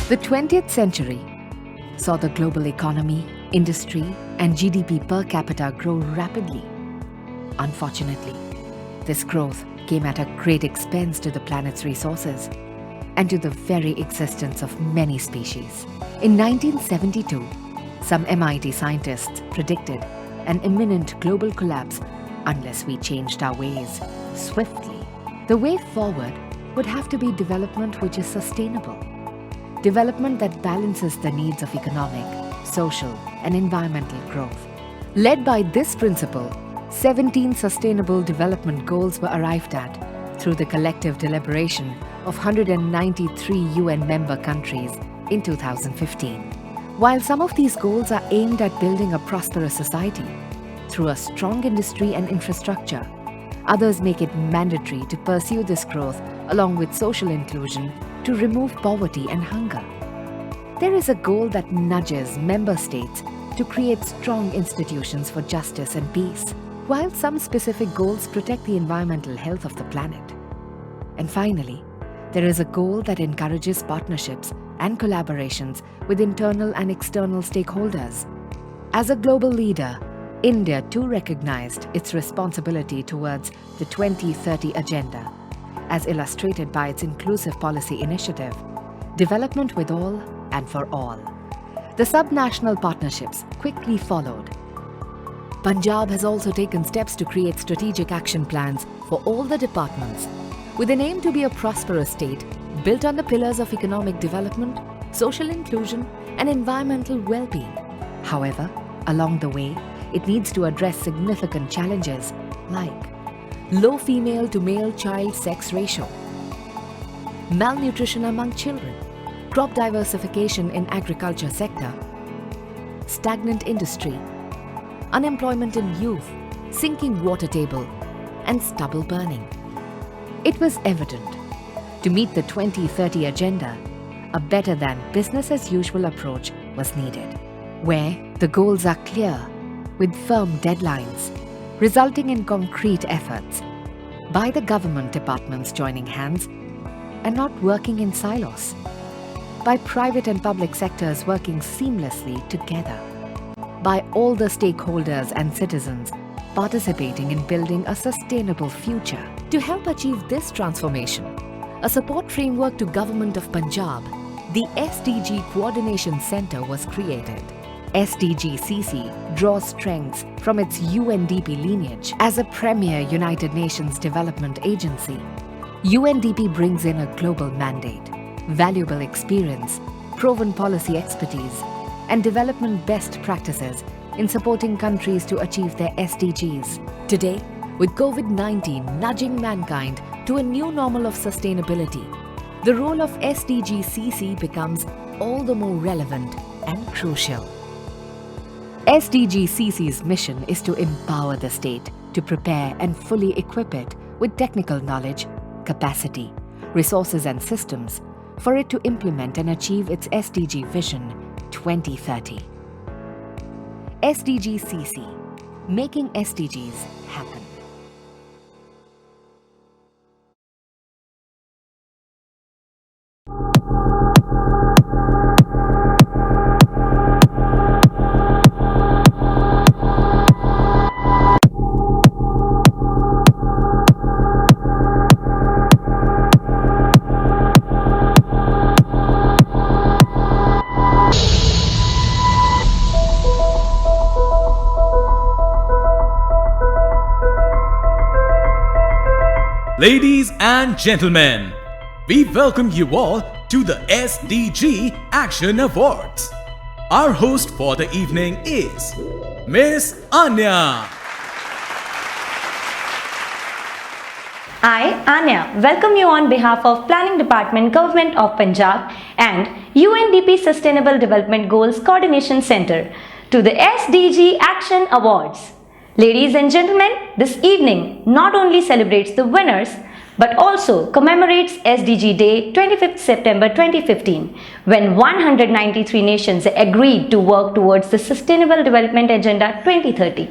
The 20th century saw the global economy, industry, and GDP per capita grow rapidly. Unfortunately, this growth came at a great expense to the planet's resources and to the very existence of many species. In 1972, some MIT scientists predicted an imminent global collapse unless we changed our ways swiftly. The way forward would have to be development which is sustainable. Development that balances the needs of economic, social, and environmental growth. Led by this principle, 17 Sustainable Development Goals were arrived at through the collective deliberation of 193 UN member countries in 2015. While some of these goals are aimed at building a prosperous society through a strong industry and infrastructure, others make it mandatory to pursue this growth along with social inclusion to remove poverty and hunger. There is a goal that nudges member states to create strong institutions for justice and peace, while some specific goals protect the environmental health of the planet. And finally, there is a goal that encourages partnerships and collaborations with internal and external stakeholders. As a global leader, India too recognized its responsibility towards the 2030 Agenda, as illustrated by its inclusive policy initiative, Development with All and for All. The subnational partnerships quickly followed. Punjab has also taken steps to create strategic action plans for all the departments, with an aim to be a prosperous state built on the pillars of economic development, social inclusion, and environmental well-being. However, along the way, it needs to address significant challenges like low female to male child sex ratio, malnutrition among children, crop diversification in agriculture sector, stagnant industry, unemployment in youth, sinking water table, and stubble burning. It was evident, to meet the 2030 agenda, a better than business as usual approach was needed, where the goals are clear, with firm deadlines, resulting in concrete efforts by the government departments joining hands and not working in silos, by private and public sectors working seamlessly together, by all the stakeholders and citizens participating in building a sustainable future. To help achieve this transformation, a support framework to Government of Punjab, the SDG Coordination Centre was created. SDG-CC draws strengths from its UNDP lineage. As a premier United Nations development agency, UNDP brings in a global mandate, valuable experience, proven policy expertise, and development best practices in supporting countries to achieve their SDGs. Today, with COVID-19 nudging mankind to a new normal of sustainability, the role of SDG-CC becomes all the more relevant and crucial. SDG-CC's mission is to empower the state to prepare and fully equip it with technical knowledge, capacity, resources and systems for it to implement and achieve its SDG Vision 2030. SDG-CC, making SDGs happen. Ladies and gentlemen, we welcome you all to the SDG Action Awards. Our host for the evening is Miss Anya. I, Anya, welcome you on behalf of Planning Department, Government of Punjab and UNDP Sustainable Development Goals Coordination Centre to the SDG Action Awards. Ladies and gentlemen, this evening not only celebrates the winners but also commemorates SDG Day 25th September 2015 when 193 nations agreed to work towards the Sustainable Development Agenda 2030.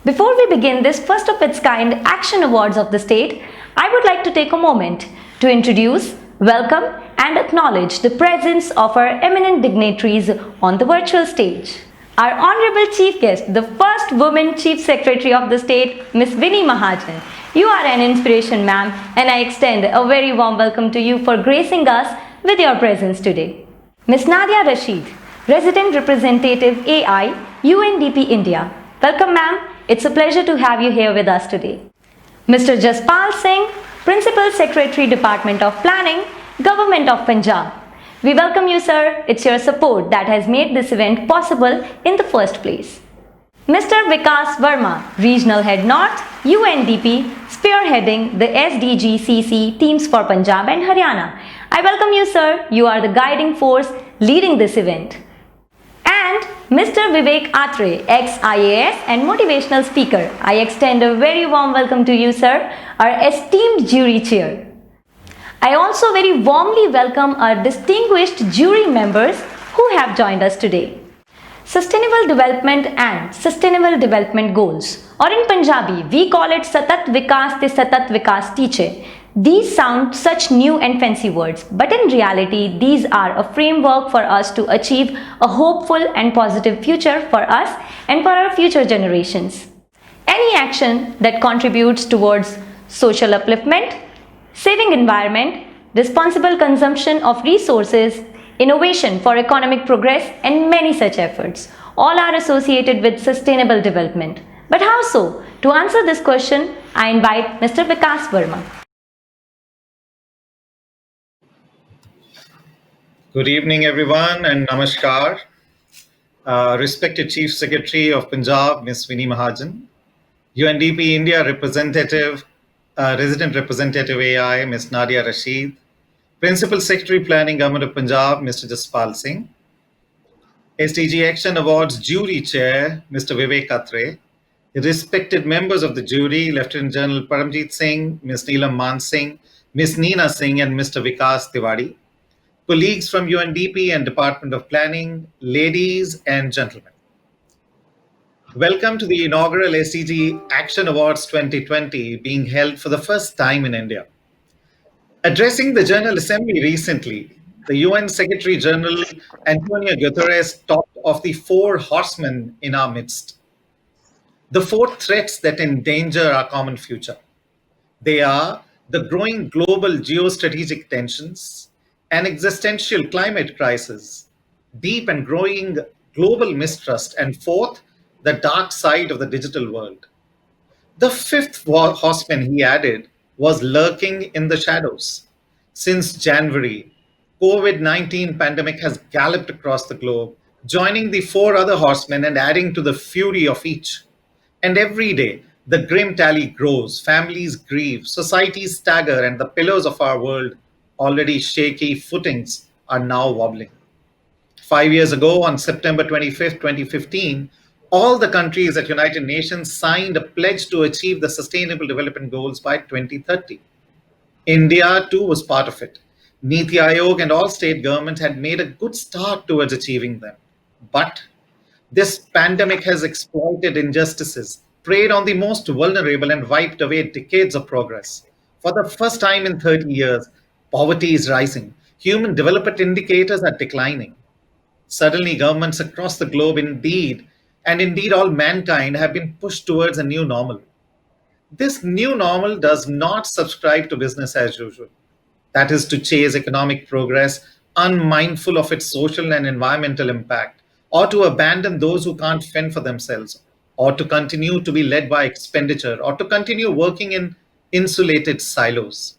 Before we begin this first of its kind Action Awards of the state, I would like to take a moment to introduce, welcome and acknowledge the presence of our eminent dignitaries on the virtual stage. Our Honorable Chief Guest, the first woman Chief Secretary of the state, Ms. Vini Mahajan. You are an inspiration, ma'am, and I extend a very warm welcome to you for gracing us with your presence today. Ms. Nadia Rasheed, Resident Representative-a.i, UNDP India. Welcome, ma'am. It's a pleasure to have you here with us today. Mr. Jaspal Singh, Principal Secretary, Department of Planning, Government of Punjab. We welcome you, sir. It's your support that has made this event possible in the first place. Mr. Vikas Verma, Regional Head North, UNDP, spearheading the SDG-CC teams for Punjab and Haryana. I welcome you, sir. You are the guiding force leading this event. And Mr. Vivek Atre, ex-IAS and motivational speaker. I extend a very warm welcome to you, sir, our esteemed jury chair. I also very warmly welcome our distinguished jury members who have joined us today. Sustainable Development and Sustainable Development Goals, or in Punjabi, we call it Satat Vikas te Satat Vikas Tiche. These sound such new and fancy words, but in reality, these are a framework for us to achieve a hopeful and positive future for us and for our future generations. Any action that contributes towards social upliftment, saving environment, responsible consumption of resources, innovation for economic progress, and many such efforts all are associated with sustainable development. But how so? To answer this question, I invite Mr. Vikas Verma. Good evening, everyone, and namaskar. Respected Chief Secretary of Punjab, Ms. Vini Mahajan, UNDP India Resident Representative-a.i, Ms. Nadia Rasheed, Principal Secretary Planning Government of Punjab, Mr. Jaspal Singh, SDG Action Awards Jury Chair, Mr. Vivek Atre, respected members of the jury, Lieutenant General Paramjit Singh, Ms. Neelam Man Singh, Ms. Neena Singh, and Mr. Vikas Tiwari, colleagues from UNDP and Department of Planning, ladies and gentlemen. Welcome to the inaugural SDG Action Awards 2020 being held for the first time in India. Addressing the General Assembly recently, the UN Secretary General Antonio Guterres talked of the four horsemen in our midst, the four threats that endanger our common future. They are the growing global geostrategic tensions, an existential climate crisis, deep and growing global mistrust, and fourth, the dark side of the digital world. The fifth horseman, he added, was lurking in the shadows. Since January, COVID-19 pandemic has galloped across the globe, joining the four other horsemen and adding to the fury of each. And every day, the grim tally grows, families grieve, societies stagger, and the pillars of our world, already shaky footings, are now wobbling. 5 years ago, on September 25th, 2015, all the countries at United Nations signed a pledge to achieve the Sustainable Development Goals by 2030. India, too, was part of it. Niti Aayog and all state governments had made a good start towards achieving them. But this pandemic has exploited injustices, preyed on the most vulnerable, and wiped away decades of progress. For the first time in 30 years, poverty is rising. Human development indicators are declining. Suddenly, governments across the globe, indeed all mankind, have been pushed towards a new normal. This new normal does not subscribe to business as usual. That is to chase economic progress, unmindful of its social and environmental impact, or to abandon those who can't fend for themselves, or to continue to be led by expenditure, or to continue working in insulated silos.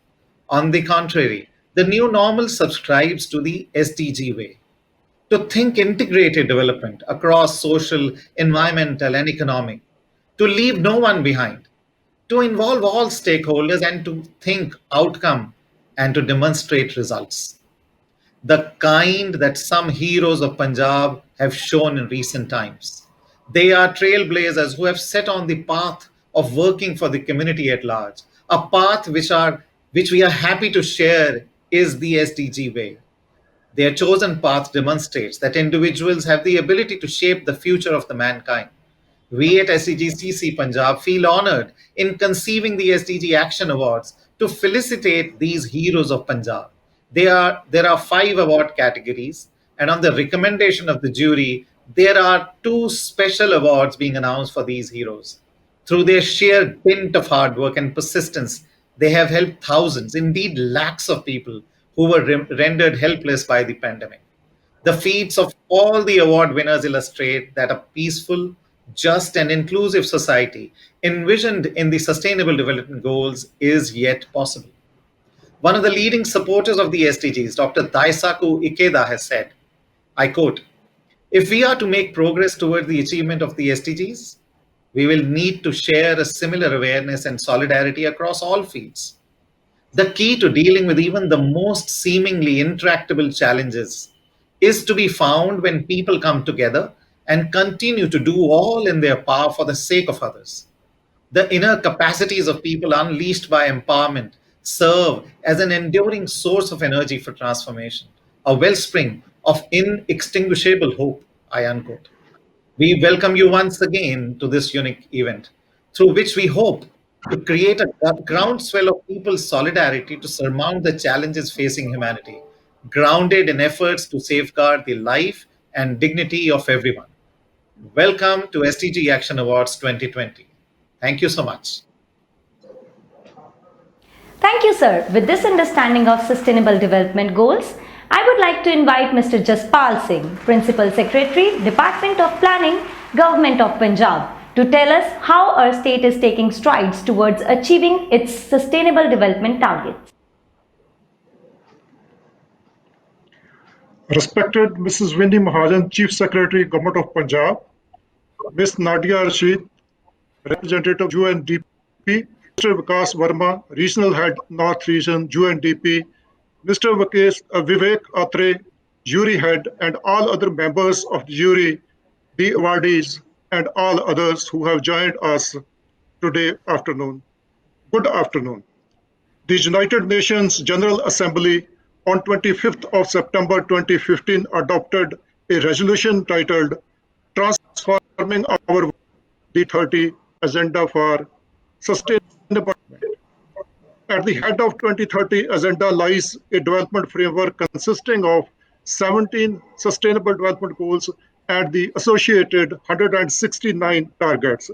On the contrary, the new normal subscribes to the SDG way, to think integrated development across social, environmental, and economic, to leave no one behind, to involve all stakeholders, and to think outcome and to demonstrate results. The kind that some heroes of Punjab have shown in recent times. They are trailblazers who have set on the path of working for the community at large, a path which we are happy to share is the SDG way. Their chosen path demonstrates that individuals have the ability to shape the future of the mankind. We at SDGCC Punjab feel honored in conceiving the SDG Action Awards to felicitate these heroes of Punjab. There are five award categories, and on the recommendation of the jury, there are two special awards being announced for these heroes. Through their sheer dint of hard work and persistence, they have helped thousands, indeed lakhs of people who were rendered helpless by the pandemic. The feats of all the award winners illustrate that a peaceful, just, and inclusive society envisioned in the Sustainable Development Goals is yet possible. One of the leading supporters of the SDGs, Dr. Daisaku Ikeda, has said, I quote, if we are to make progress toward the achievement of the SDGs, we will need to share a similar awareness and solidarity across all fields. The key to dealing with even the most seemingly intractable challenges is to be found when people come together and continue to do all in their power for the sake of others. The inner capacities of people unleashed by empowerment serve as an enduring source of energy for transformation, a wellspring of inextinguishable hope, I unquote. We welcome you once again to this unique event, through which we hope to create a groundswell of people's solidarity to surmount the challenges facing humanity, grounded in efforts to safeguard the life and dignity of everyone. Welcome to SDG Action Awards 2020. Thank you so much. Thank you, sir. With this understanding of Sustainable Development Goals, I would like to invite Mr. Jaspal Singh, Principal Secretary, Department of Planning, Government of Punjab, to tell us how our state is taking strides towards achieving its sustainable development targets. Respected Mrs. Vini Mahajan, Chief Secretary, Government of Punjab, Ms. Nadia Rasheed, Representative UNDP, Mr. Vikas Verma, Regional Head North Region, UNDP, Mr. Vivek Atre, Jury Head, and all other members of the jury, the awardees, and all others who have joined us today afternoon. Good afternoon. The United Nations General Assembly on 25th of September 2015 adopted a resolution titled Transforming Our the 30 Agenda for Sustainable. At the head of 2030 agenda lies a development framework consisting of 17 sustainable development goals and the associated 169 targets.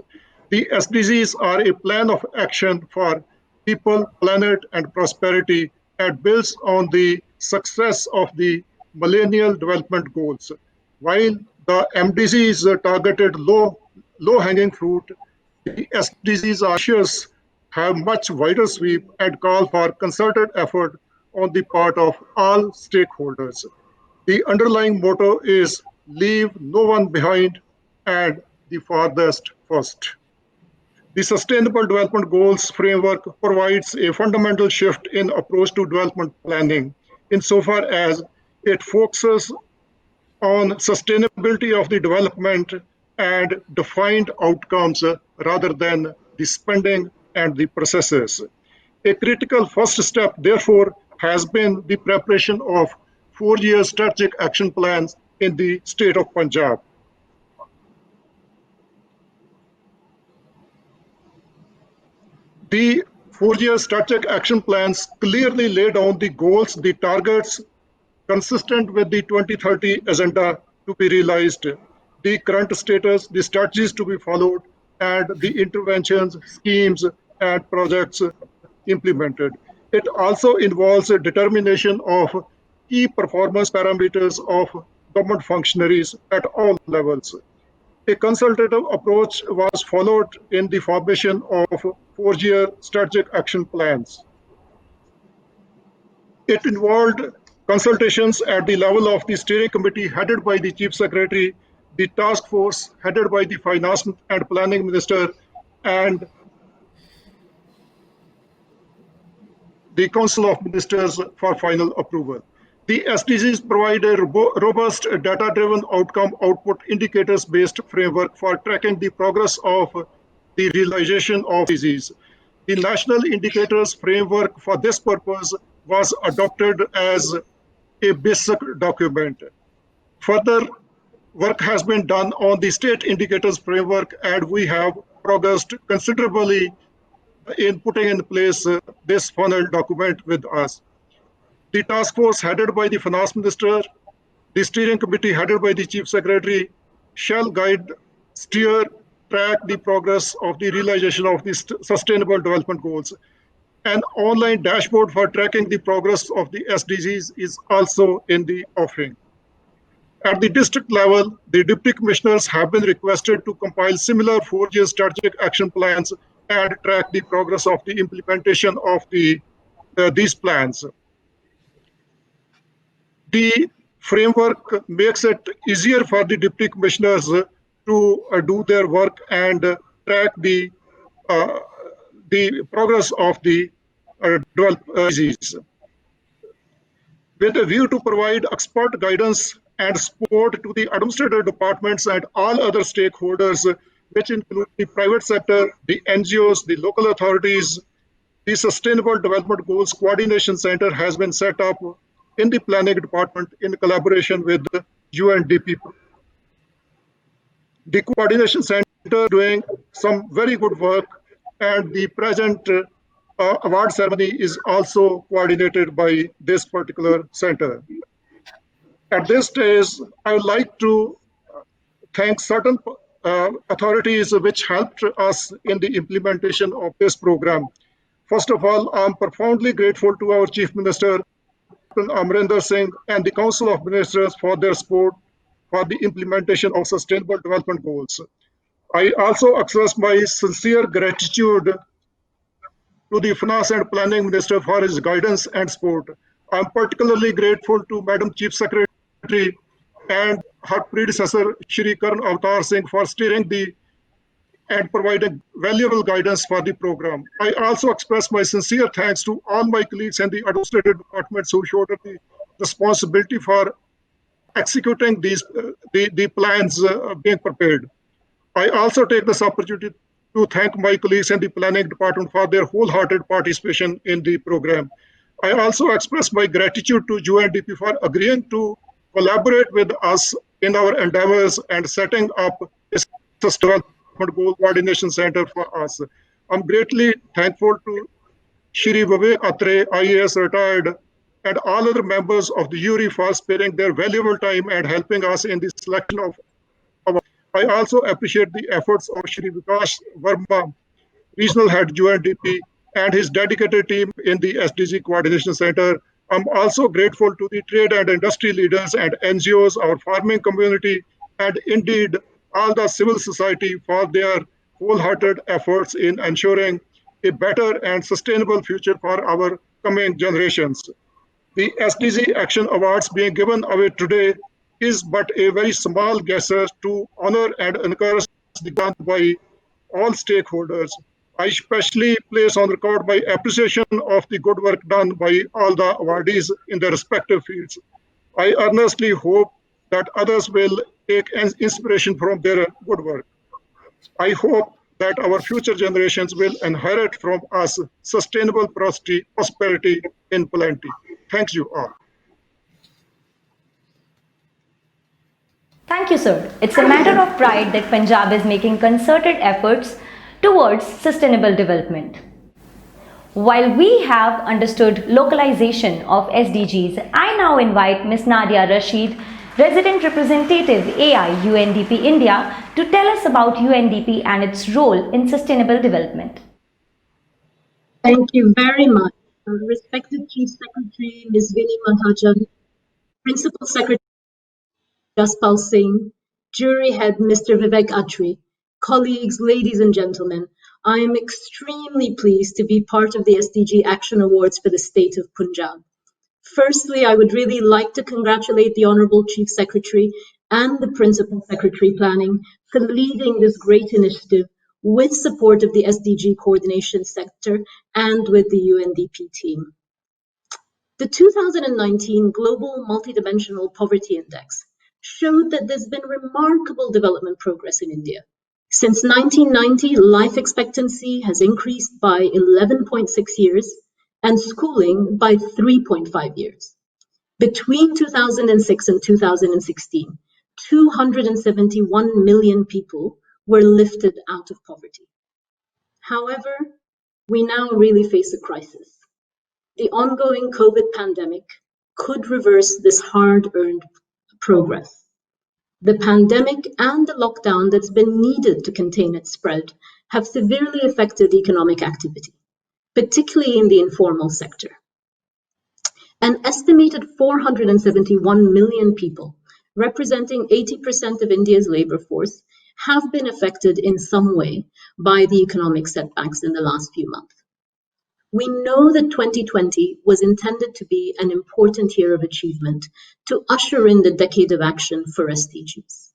The SDGs are a plan of action for people, planet, and prosperity and builds on the success of the Millennial Development Goals. While the MDGs targeted low-hanging fruit, the SDGs are ambitious, have much wider sweep, and call for concerted effort on the part of all stakeholders. The underlying motto is leave no one behind and the farthest first. The Sustainable Development Goals framework provides a fundamental shift in approach to development planning insofar as it focuses on sustainability of the development and defined outcomes rather than the spending and the processes. A critical first step, therefore, has been the preparation of 4-year strategic action plans in the state of Punjab. The 4-year strategic action plans clearly lay down the goals, the targets consistent with the 2030 agenda to be realized, the current status, the strategies to be followed, and the interventions, schemes, and projects implemented. It also involves a determination of key performance parameters of government functionaries at all levels. A consultative approach was followed in the formation of 4-year strategic action plans. It involved consultations at the level of the steering committee headed by the chief secretary, the task force headed by the finance and planning minister, and the council of ministers for final approval. The SDGs provide a robust data-driven outcome output indicators-based framework for tracking the progress of the realization of SDGs. The national indicators framework for this purpose was adopted as a basic document. Further work has been done on the state indicators framework, and we have progressed considerably in putting in place this final document with us. The task force headed by the finance minister, the steering committee headed by the chief secretary shall guide, steer, track the progress of the realization of the sustainable development goals. An online dashboard for tracking the progress of the SDGs is also in the offering. At the district level, the deputy commissioners have been requested to compile similar 4-year strategic action plans and track the progress of the implementation of these plans. The framework makes it easier for the deputy commissioners to do their work and track the progress of the disease. With a view to provide expert guidance and support to the administrative departments and all other stakeholders, which include the private sector, the NGOs, the local authorities, the Sustainable Development Goals Coordination Center has been set up in the planning department in collaboration with UNDP. The coordination center is doing some very good work and the present award ceremony is also coordinated by this particular center. At this stage, I would like to thank certain authorities which helped us in the implementation of this program. First of all, I'm profoundly grateful to our Chief Minister, Amrinder Singh, and the Council of Ministers for their support for the implementation of Sustainable Development Goals. I also express my sincere gratitude to the Finance and Planning Minister for his guidance and support. I'm particularly grateful to Madam Chief Secretary and her predecessor, Shri Karan Avatar Singh, for steering the and providing valuable guidance for the program. I also express my sincere thanks to all my colleagues and the administrative departments who shoulder the responsibility for executing the plans being prepared. I also take this opportunity to thank my colleagues in the planning department for their wholehearted participation in the program. I also express my gratitude to UNDP for agreeing to collaborate with us in our endeavors and setting up a sustainable development goal coordination center for us. I'm greatly thankful to Shri Vivek Atre, IAS retired, and all other members of the jury for sparing their valuable time and helping us in the selection of our. I also appreciate the efforts of Shri Vikas Verma, Regional Head UNDP, and his dedicated team in the SDG Coordination Center. I'm also grateful to the trade and industry leaders and NGOs, our farming community, and indeed all the civil society for their wholehearted efforts in ensuring a better and sustainable future for our coming generations. The SDG Action Awards being given away today is but a very small gesture to honor and encourage the grant by all stakeholders. I especially place on record my appreciation of the good work done by all the awardees in their respective fields. I earnestly hope that others will take inspiration from their good work. I hope that our future generations will inherit from us sustainable prosperity in plenty. Thank you all. Thank you, sir. It's a matter of pride that Punjab is making concerted efforts towards sustainable development. While we have understood localization of SDGs, I now invite Ms. Nadia Rasheed, Resident Representative-a.i, UNDP India, to tell us about UNDP and its role in sustainable development. Thank you very much. Respected Chief Secretary, Ms. Vini Mahajan, Principal Secretary Jaspal Singh, Jury Head Mr. Vivek Atri, colleagues, ladies and gentlemen, I am extremely pleased to be part of the SDG Action Awards for the state of Punjab. Firstly, I would really like to congratulate the Honourable Chief Secretary and the Principal Secretary Planning for leading this great initiative with support of the SDG Coordination Sector and with the UNDP team. The 2019 Global Multidimensional Poverty Index showed that there's been remarkable development progress in India. Since 1990, life expectancy has increased by 11.6 years and schooling by 3.5 years. Between 2006 and 2016, 271 million people were lifted out of poverty. However, we now really face a crisis. The ongoing COVID pandemic could reverse this hard-earned progress. The pandemic and the lockdown that's been needed to contain its spread have severely affected economic activity, particularly in the informal sector. An estimated 471 million people, representing 80% of India's labor force, have been affected in some way by the economic setbacks in the last few months. We know that 2020 was intended to be an important year of achievement to usher in the decade of action for SDGs.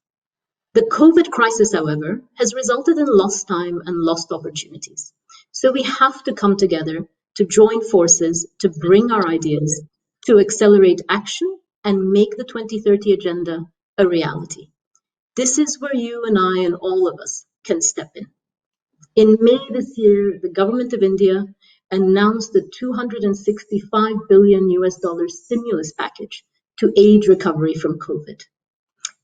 The COVID crisis, however, has resulted in lost time and lost opportunities. So we have to come together to join forces to bring our ideas, to accelerate action and make the 2030 agenda a reality. This is where you and I and all of us can step in. In May this year, the Government of India announced the $265 billion stimulus package to aid recovery from COVID.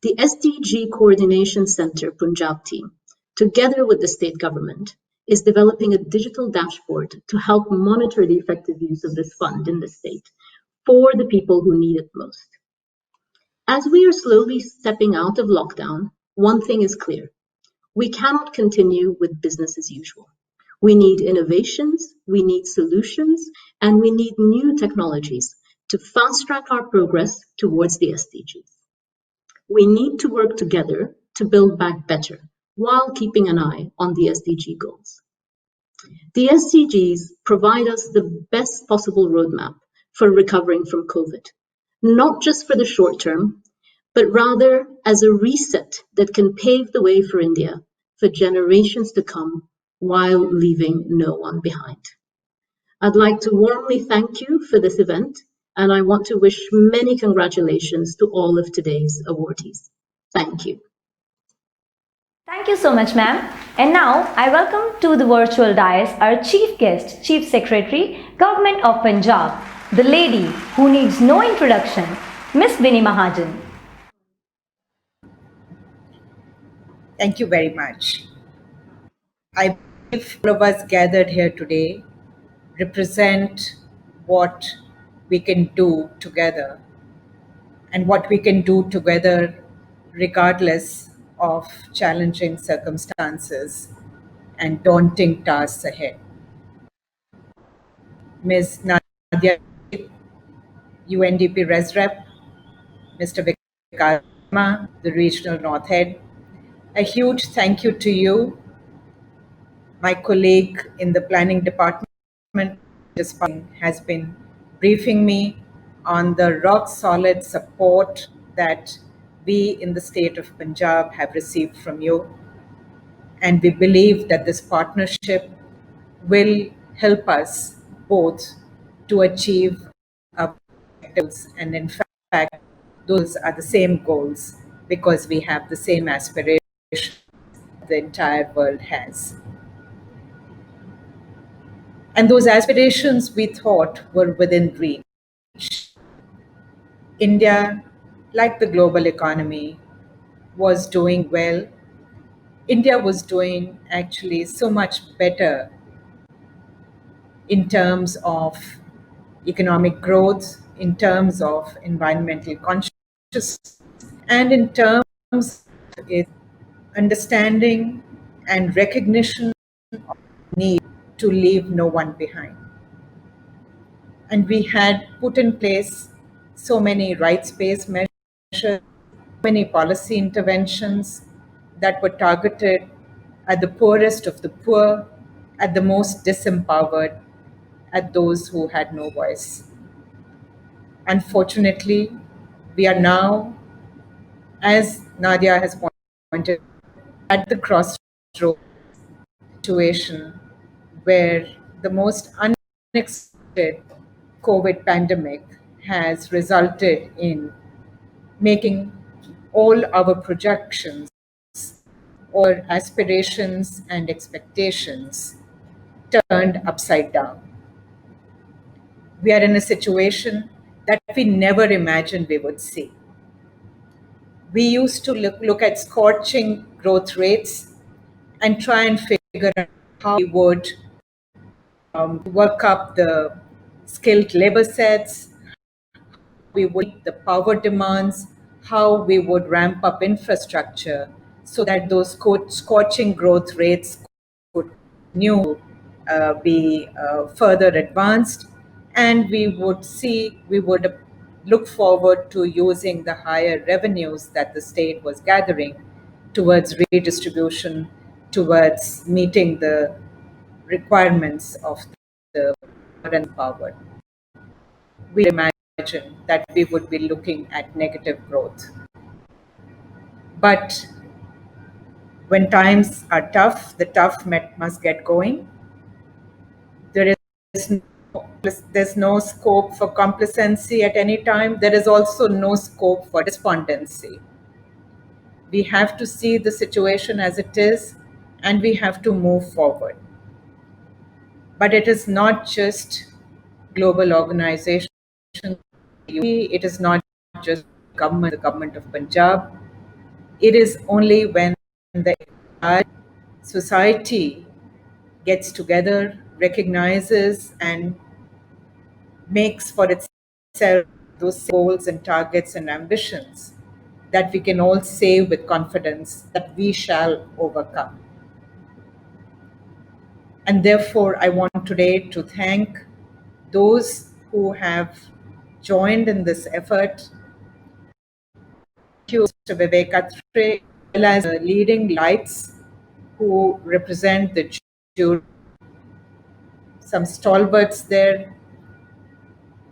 The SDG Coordination Center Punjab team, together with the state government, is developing a digital dashboard to help monitor the effective use of this fund in the state for the people who need it most. As we are slowly stepping out of lockdown, one thing is clear. We cannot continue with business as usual. We need innovations, we need solutions, and we need new technologies to fast-track our progress towards the SDGs. We need to work together to build back better while keeping an eye on the SDG goals. The SDGs provide us the best possible roadmap for recovering from COVID, not just for the short term, but rather as a reset that can pave the way for India for generations to come while leaving no one behind. I'd like to warmly thank you for this event, and I want to wish many congratulations to all of today's awardees. Thank you. Thank you so much, ma'am. And now I welcome to the virtual dais our chief guest, Chief Secretary, Government of Punjab, the lady who needs no introduction, Miss Vini Mahajan. Thank you very much. I believe all of us gathered here today represent what we can do together, and what we can do together regardless of challenging circumstances and daunting tasks ahead. Ms. Nadia Rasheed, UNDP Res Rep, Mr. Vikas, the Regional North Head, a huge thank you to you, my colleague in the Planning Department, has been briefing me on the rock-solid support that we in the state of Punjab have received from you. And we believe that this partnership will help us both to achieve our objectives. And in fact, those are the same goals because we have the same aspirations the entire world has. And those aspirations we thought were within reach. India, like the global economy, was doing well. India was doing actually so much better in terms of economic growth, in terms of environmental consciousness, and in terms of its understanding and recognition of the need to leave no one behind. And we had put in place so many rights-based measures, many policy interventions that were targeted at the poorest of the poor, at the most disempowered, at those who had no voice. Unfortunately, we are now, as Nadia has pointed, at the crossroads situation where the most unexpected COVID pandemic has resulted in making all our projections or aspirations and expectations turned upside down. We are in a situation that we never imagined we would see. We used to look at scorching growth rates and try and figure out how we would work up the skilled labor sets, we would meet the power demands, how we would ramp up infrastructure so that those scorching growth rates could be further advanced, and we would look forward to using the higher revenues that the state was gathering towards redistribution, towards meeting the requirements of the power. We imagine that we would be looking at negative growth. But when times are tough, the tough must get going. There's no scope for complacency at any time. There is also no scope for despondency. We have to see the situation as it is, and we have to move forward. But it is not just global organizations. It is not just the government of Punjab. It is only when the entire society gets together, recognizes, and makes for itself those goals and targets and ambitions that we can all say with confidence that we shall overcome. And therefore, I want today to thank those who have joined in this effort. Thank you, Mr. Vivek Atre, as well as the leading lights who represent the jury, some stalwarts there,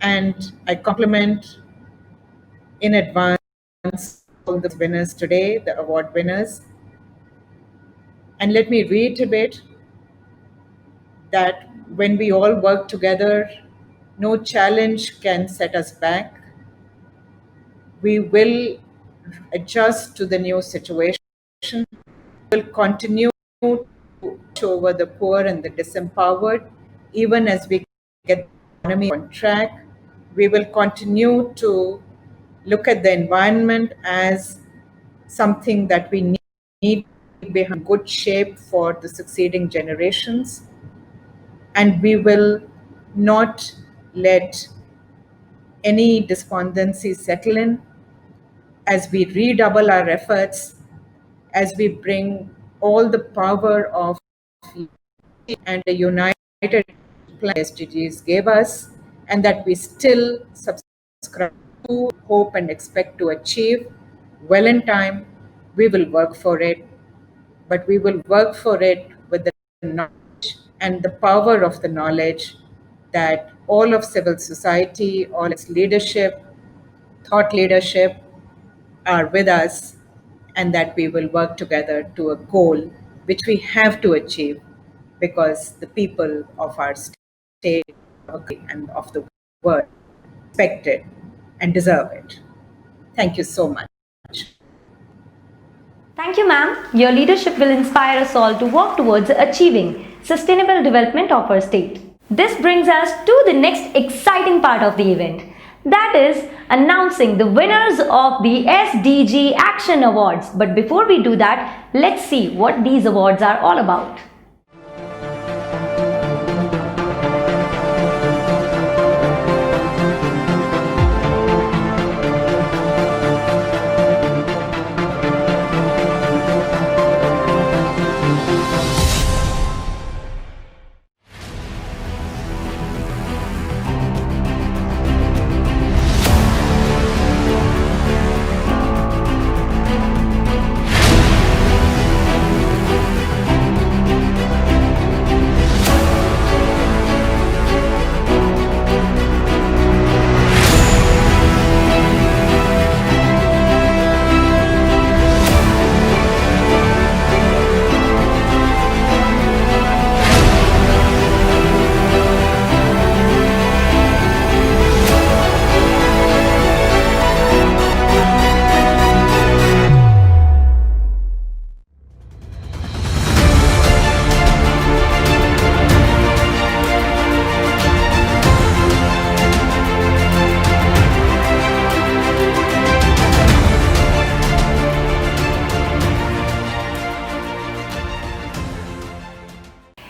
and I compliment in advance all the winners today, the award winners. And let me reiterate that when we all work together, no challenge can set us back. We will adjust to the new situation. We will continue to watch over the poor and the disempowered, even as we get the economy on track. We will continue to look at the environment as something that we need to be in good shape for the succeeding generations. And we will not let any despondency settle in as we redouble our efforts, as we bring all the power of and a united plan SDGs gave us, and that we still subscribe to, hope, and expect to achieve well in time. We will work for it, but we will work for it with the knowledge and the power of the knowledge that all of civil society, all its leadership, thought leadership are with us, and that we will work together to a goal which we have to achieve because the people of our state and of the world expect it and deserve it. Thank you so much. Thank you, ma'am. Your leadership will inspire us all to work towards achieving sustainable development of our state. This brings us to the next exciting part of the event. That is announcing the winners of the SDG Action Awards. But before we do that, let's see what these awards are all about.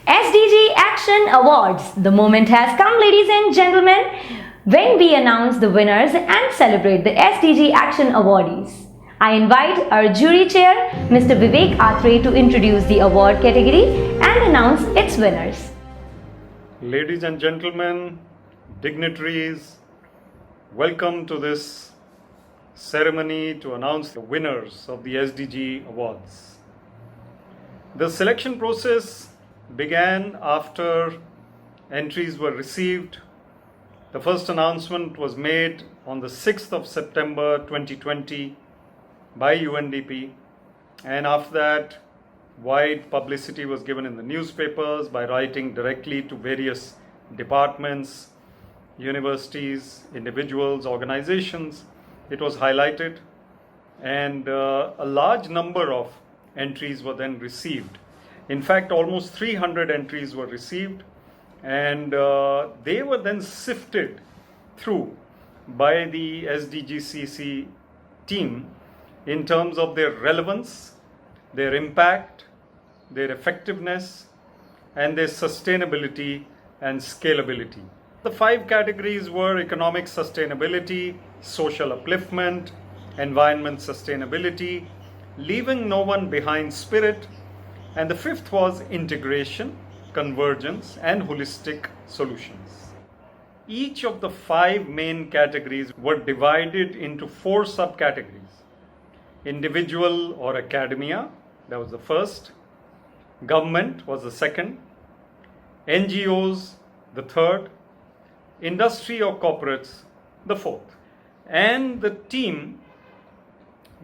SDG Action Awards. The moment has come, ladies and gentlemen, when we announce the winners and celebrate the SDG Action awardees. I invite our jury chair, Mr. Vivek Atre, to introduce the award category and announce its winners. Ladies and gentlemen, dignitaries, welcome to this ceremony to announce the winners of the SDG Awards. The selection process began after entries were received. The first announcement was made on the 6th of September 2020 by UNDP, and after that wide publicity was given in the newspapers by writing directly to various departments, universities, individuals, organizations. It was highlighted, and a large number of entries were then received. In fact, almost 300 entries were received, and they were then sifted through by the SDGCC team in terms of their relevance, their impact, their effectiveness, and their sustainability and scalability. The 5 categories were economic sustainability, social upliftment, environment sustainability, leaving no one behind spirit, and the 5th was integration, convergence, and holistic solutions. Each of the 5 main categories were divided into 4 subcategories. Individual or academia, that was the first. Government was the second. NGOs, the third. Industry or corporates, the fourth. And the team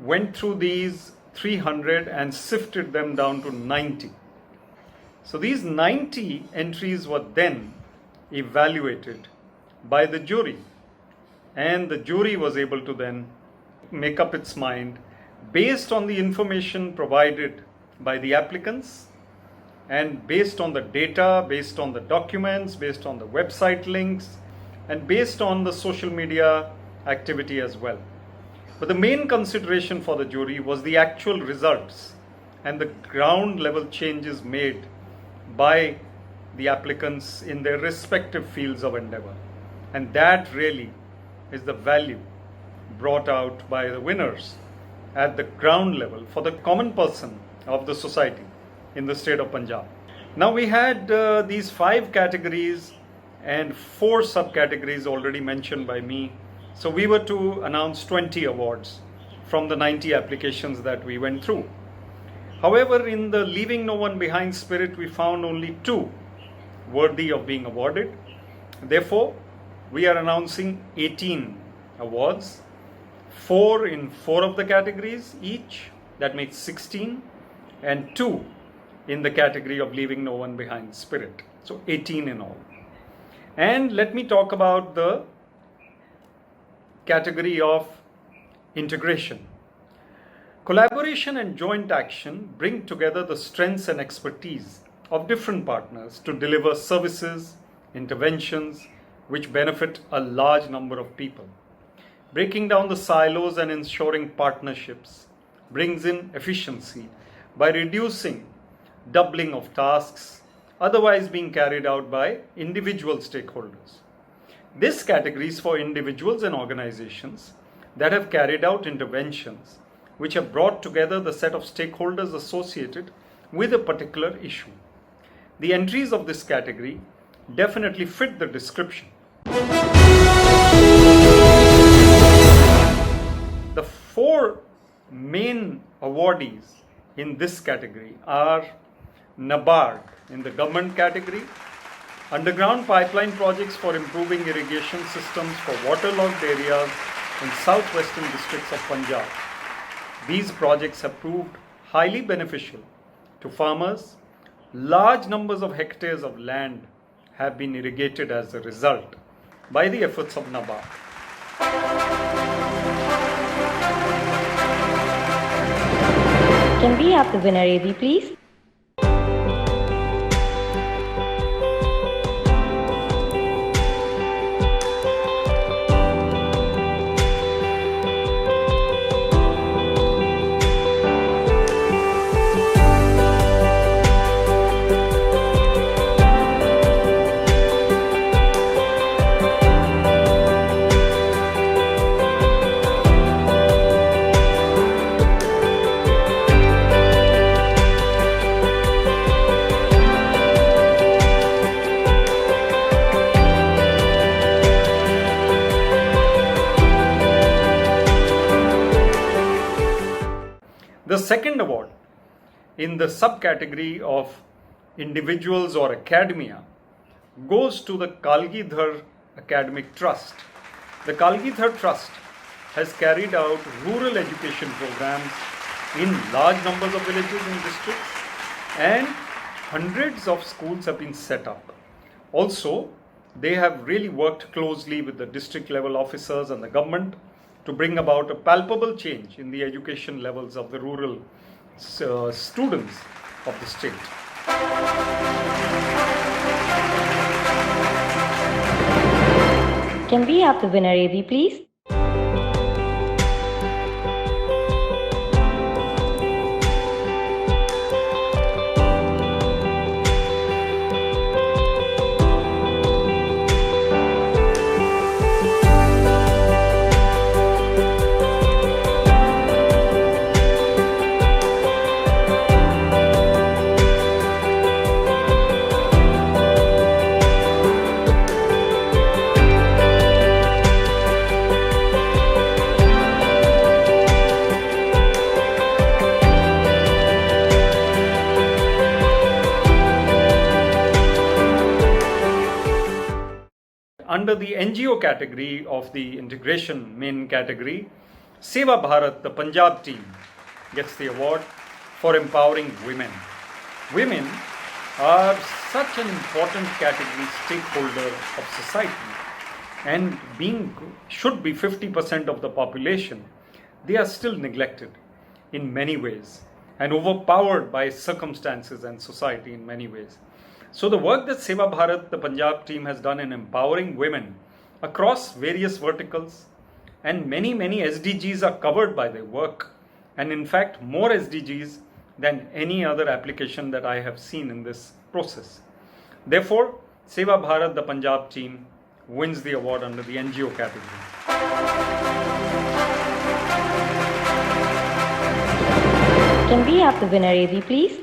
went through these 300 and sifted them down to 90. So these 90 entries were then evaluated by the jury, and the jury was able to then make up its mind based on the information provided by the applicants and based on the data, based on the documents, based on the website links, and based on the social media activity as well. But the main consideration for the jury was the actual results and the ground level changes made by the applicants in their respective fields of endeavor. And that really is the value brought out by the winners at the ground level for the common person of the society in the state of Punjab. Now we had these 5 categories and 4 subcategories already mentioned by me. So we were to announce 20 awards from the 90 applications that we went through. However, in the leaving no one behind spirit, we found only 2 worthy of being awarded. Therefore, we are announcing 18 awards, 4 in 4 of the categories each, that makes 16, and 2 in the category of leaving no one behind spirit. So 18 in all. And let me talk about the category of integration. Collaboration and joint action bring together the strengths and expertise of different partners to deliver services, interventions, which benefit a large number of people. Breaking down the silos and ensuring partnerships brings in efficiency by reducing doubling of tasks otherwise being carried out by individual stakeholders. This category is for individuals and organizations that have carried out interventions which have brought together the set of stakeholders associated with a particular issue. The entries of this category definitely fit the description. The 4 main awardees in this category are NABARD in the government category, underground pipeline projects for improving irrigation systems for waterlogged areas in southwestern districts of Punjab. These projects have proved highly beneficial to farmers. Large numbers of hectares of land have been irrigated as a result by the efforts of NABARD. Can we have the winner AV, please? The second award in the subcategory of individuals or academia goes to the Kalgidhar Academic Trust. The Kalgidhar Trust has carried out rural education programs in large numbers of villages and districts, and hundreds of schools have been set up. Also, they have really worked closely with the district level officers and the government to bring about a palpable change in the education levels of the rural students of the state. Can we have the winner AV, please? under the NGO category of the integration main category, Seva Bharat, the Punjab team, gets the award for empowering women. Women are such an important category stakeholder of society, and should be 50% of the population. They are still neglected in many ways and overpowered by circumstances and society in many ways. So the work that Seva Bharat, the Punjab team, has done in empowering women across various verticals, and many SDGs are covered by their work, and in fact more SDGs than any other application that I have seen in this process. Therefore, Seva Bharat, the Punjab team, wins the award under the NGO category. Can we have the winner, AV, please?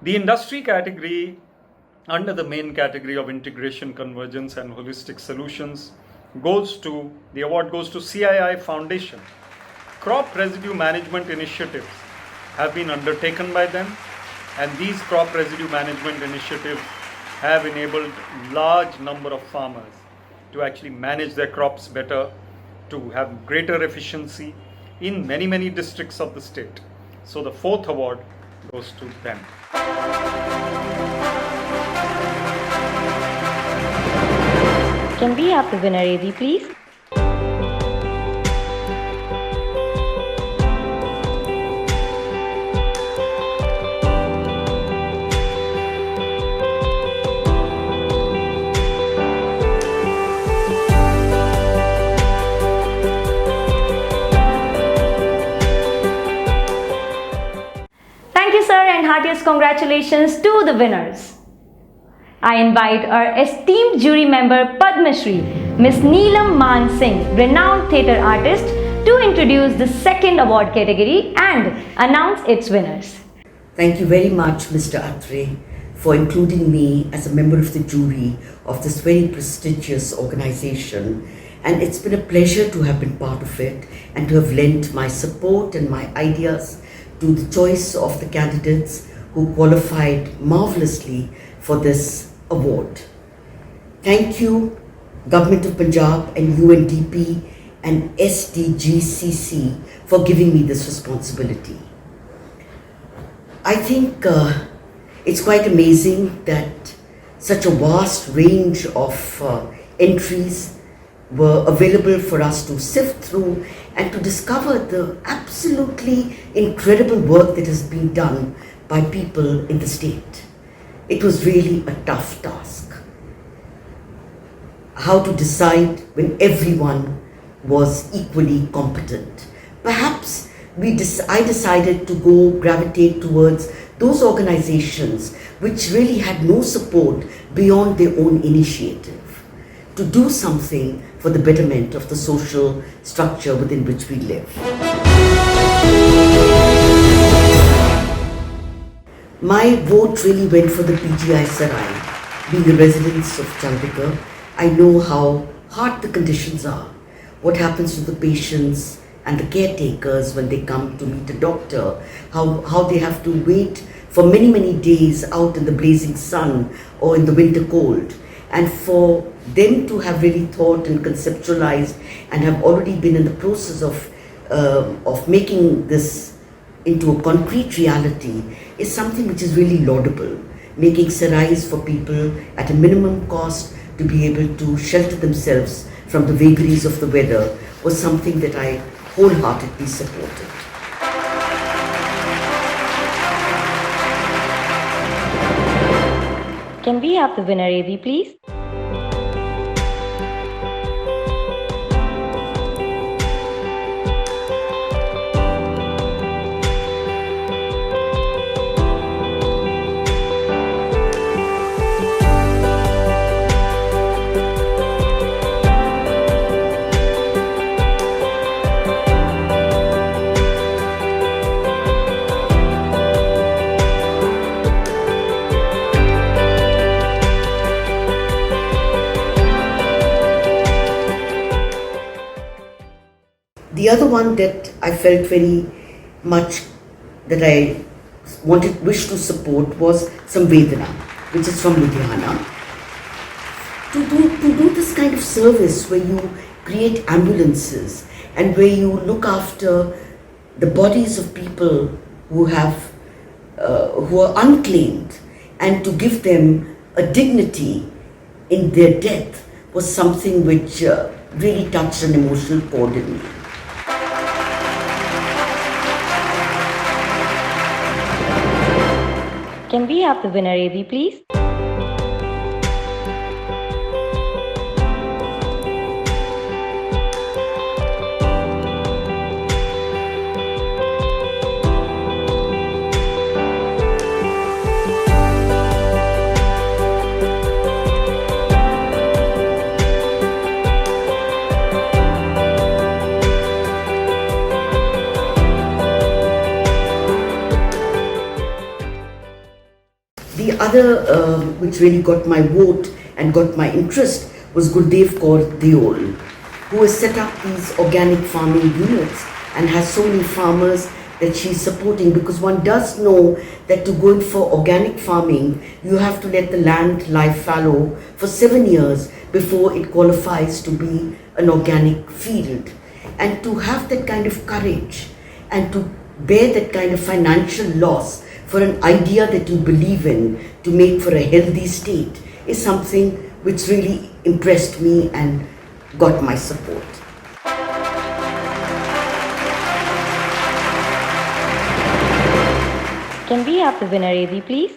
The industry category, under the main category of integration, convergence and holistic solutions, the award goes to CII Foundation. Crop residue management initiatives have been undertaken by them, and these crop residue management initiatives have enabled large number of farmers to actually manage their crops better, to have greater efficiency in many districts of the state. So the fourth award goes to them. Can we have the winner, AV, please? Thank you, sir, and heartiest congratulations to the winners. I invite our esteemed jury member Padma Shri, Ms. Neelam Man Singh, renowned theatre artist, to introduce the second award category and announce its winners. Thank you very much, Mr. Atre, for including me as a member of the jury of this very prestigious organization. And it's been a pleasure to have been part of it and to have lent my support and my ideas to the choice of the candidates who qualified marvelously for this award. Thank you, Government of Punjab and UNDP and SDGCC for giving me this responsibility. I think it's quite amazing that such a vast range of entries were available for us to sift through and to discover the absolutely incredible work that has been done by people in the state. It was really a tough task. How to decide when everyone was equally competent. Perhaps I decided to gravitate towards those organizations which really had no support beyond their own initiative, to do something for the betterment of the social structure within which we live. My vote really went for the PGI Sarai. Being a resident of Chandika, I know how hard the conditions are. What happens to the patients and the caretakers when they come to meet a doctor, how they have to wait for many days out in the blazing sun or in the winter cold. And for them to have really thought and conceptualized and have already been in the process of making this into a concrete reality is something which is really laudable. Making sarais for people at a minimum cost to be able to shelter themselves from the vagaries of the weather was something that I wholeheartedly supported. Can we have the winner, AV, please? The other one that I felt very much that I wished to support was Samvedana, which is from Ludhiana. To do this kind of service where you create ambulances and where you look after the bodies of people who are unclaimed, and to give them a dignity in their death was something which really touched an emotional chord in me. Can we have the winner, AV, please? The other which really got my vote and got my interest was Gurdev Kaur Deol, who has set up these organic farming units and has so many farmers that she's supporting, because one does know that to go in for organic farming, you have to let the land lie fallow for 7 years before it qualifies to be an organic field. And to have that kind of courage and to bear that kind of financial loss for an idea that you believe in to make for a healthy state is something which really impressed me and got my support. Can we have the winner, AV, please?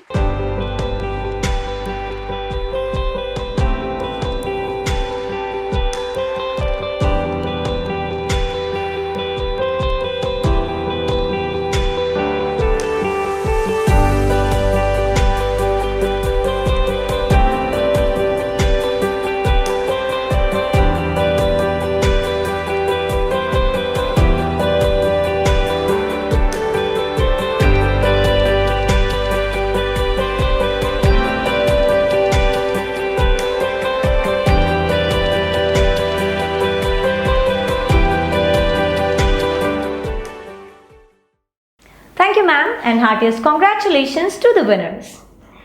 Thank you, ma'am, and heartiest congratulations to the winners.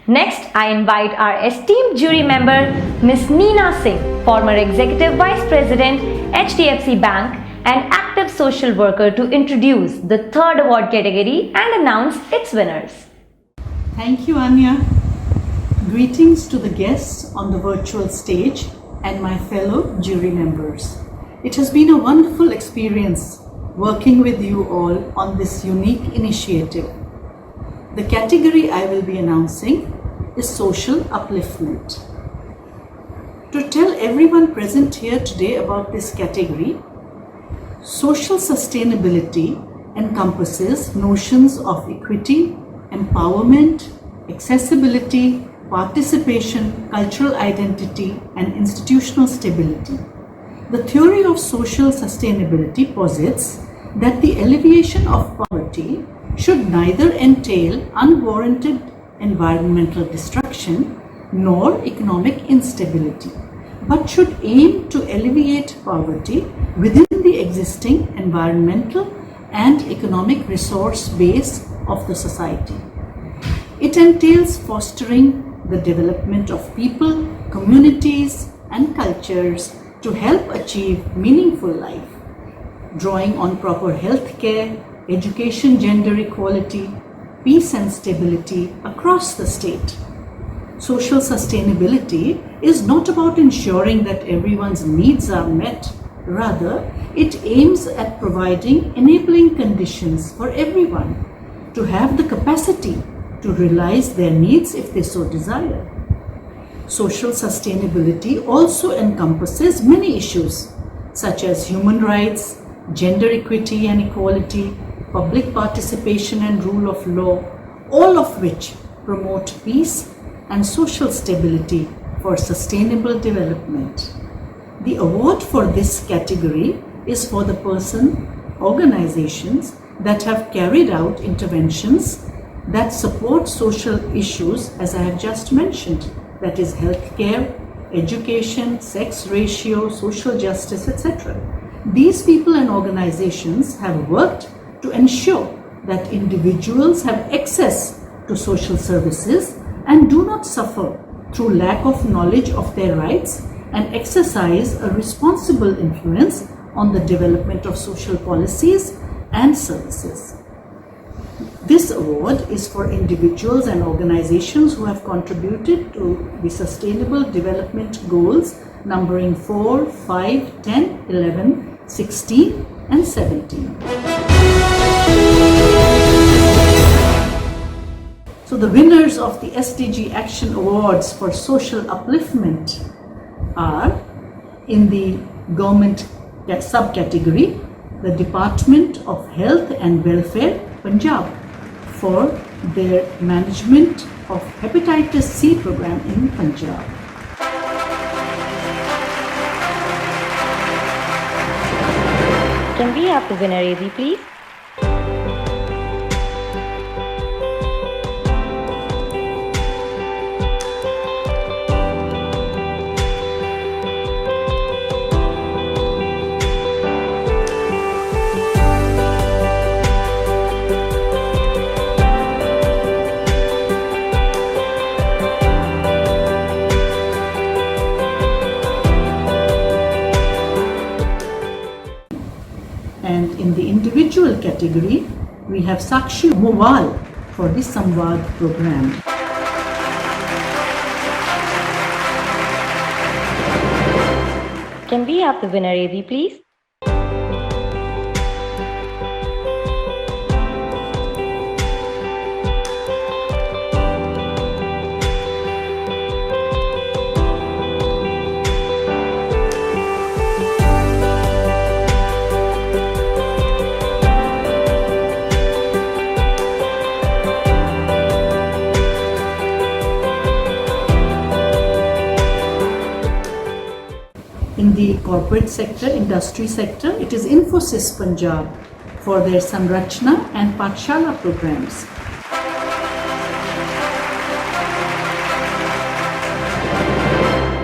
Next, I invite our esteemed jury member, Ms. Neena Singh, former Executive Vice President, HDFC Bank, and active social worker, to introduce the third award category and announce its winners. Thank you, Anya. Greetings to the guests on the virtual stage and my fellow jury members. It has been a wonderful experience working with you all on this unique initiative. The category I will be announcing is Social Upliftment. To tell everyone present here today about this category, social sustainability encompasses notions of equity, empowerment, accessibility, participation, cultural identity, and institutional stability. The theory of social sustainability posits that the alleviation of poverty should neither entail unwarranted environmental destruction nor economic instability, but should aim to alleviate poverty within the existing environmental and economic resource base of the society. It entails fostering the development of people, communities, and cultures to help achieve meaningful life, drawing on proper health care, education, gender equality, peace and stability across the state. Social sustainability is not about ensuring that everyone's needs are met. Rather, it aims at providing enabling conditions for everyone to have the capacity to realize their needs if they so desire. Social sustainability also encompasses many issues such as human rights, gender equity and equality, public participation and rule of law, all of which promote peace and social stability for sustainable development. The award for this category is for the organizations that have carried out interventions that support social issues, as I have just mentioned, that is healthcare, education, sex ratio, social justice, etc. These people and organizations have worked to ensure that individuals have access to social services and do not suffer through lack of knowledge of their rights, and exercise a responsible influence on the development of social policies and services. This award is for individuals and organizations who have contributed to the Sustainable Development Goals numbering 4, 5, 10, 11, 16 and 17. So the winners of the SDG Action Awards for Social Upliftment are, in the government subcategory, the Department of Health and Welfare, Punjab, for their management of hepatitis C program in Punjab. Can we have the winner, AV, please? And in the individual category, we have Sakshi Mowal for the Samvad program. Can we have the winner, AV, please? In the corporate sector, industry sector, it is Infosys Punjab for their Sanrachna and Pathshala programs.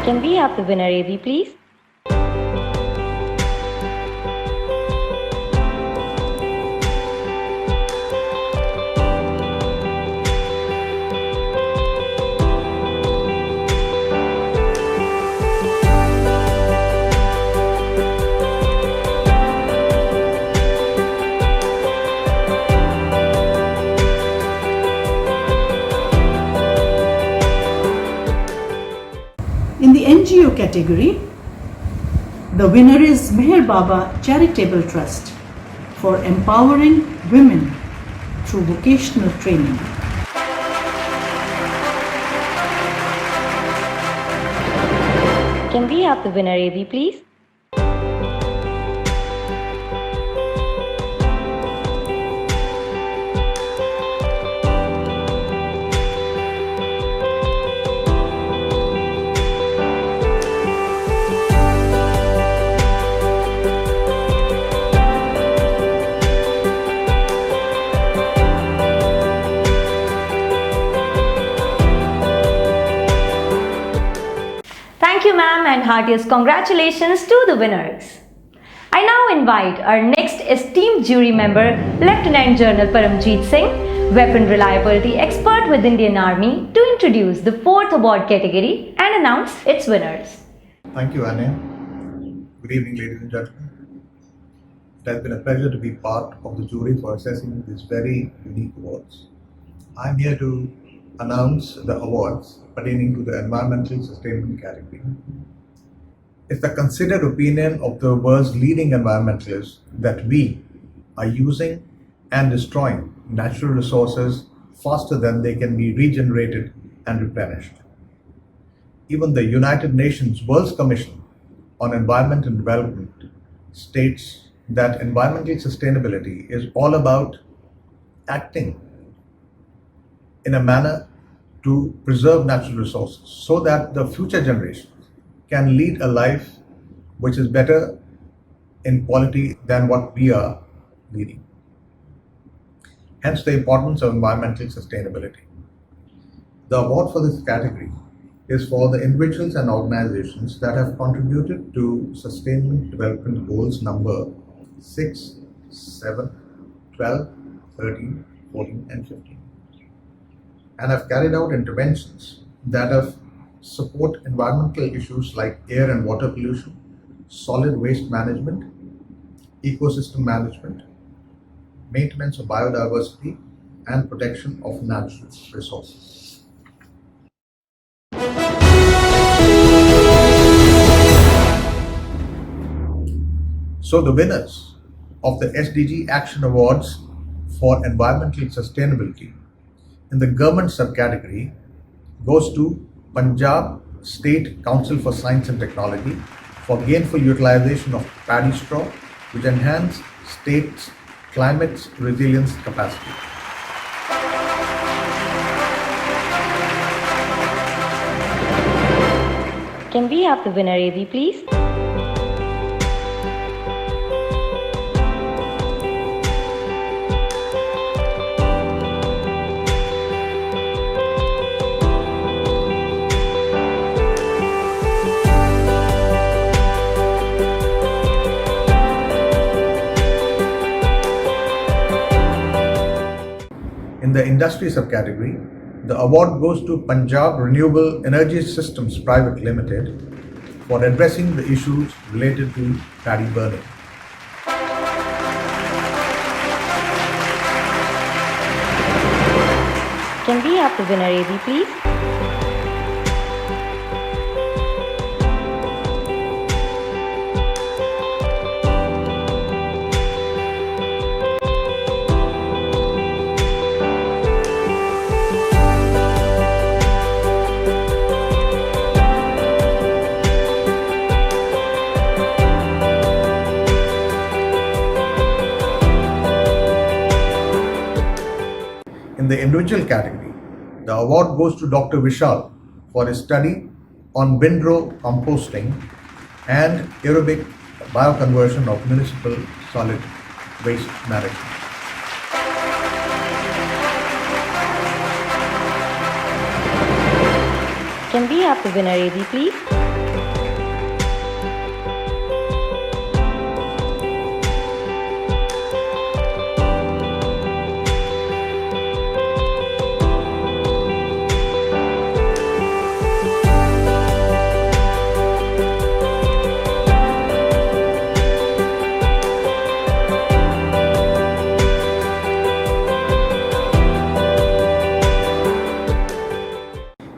Can we have the winner, AV, please? In the NGO category, the winner is Meher Baba Charitable Trust for empowering women through vocational training. Can we have the winner, AV, please? Thank you, ma'am, and heartiest congratulations to the winners. I now invite our next esteemed jury member, Lieutenant General Paramjeet Singh, Weapon Reliability Expert with Indian Army, to introduce the 4th award category and announce its winners. Thank you, Anya. Good evening, ladies and gentlemen. It has been a pleasure to be part of the jury for assessing these very unique awards. I'm here to announce the awards pertaining to the environmental sustainability category. It's the considered opinion of the world's leading environmentalists that we are using and destroying natural resources faster than they can be regenerated and replenished. Even the United Nations World Commission on Environment and Development states that environmental sustainability is all about acting in a manner to preserve natural resources so that the future generations can lead a life which is better in quality than what we are leading. Hence the importance of environmental sustainability. The award for this category is for the individuals and organizations that have contributed to Sustainable Development Goals number 6, 7, 12, 13, 14, and 15, and have carried out interventions that have support environmental issues like air and water pollution, solid waste management, ecosystem management, maintenance of biodiversity, and protection of natural resources. So the winners of the SDG Action Awards for Environmental Sustainability in the government subcategory goes to Punjab State Council for Science and Technology for gainful utilization of paddy straw, which enhance state's climate resilience capacity. Can we have the winner, AD, please? In the industry subcategory, the award goes to Punjab Renewable Energy Systems Private Limited for addressing the issues related to paddy burning. Can we have the winner, AD, please? In the individual category, the award goes to Dr. Vishal for his study on windrow composting and aerobic bioconversion of municipal solid waste management. Can we have the winner, AD, please?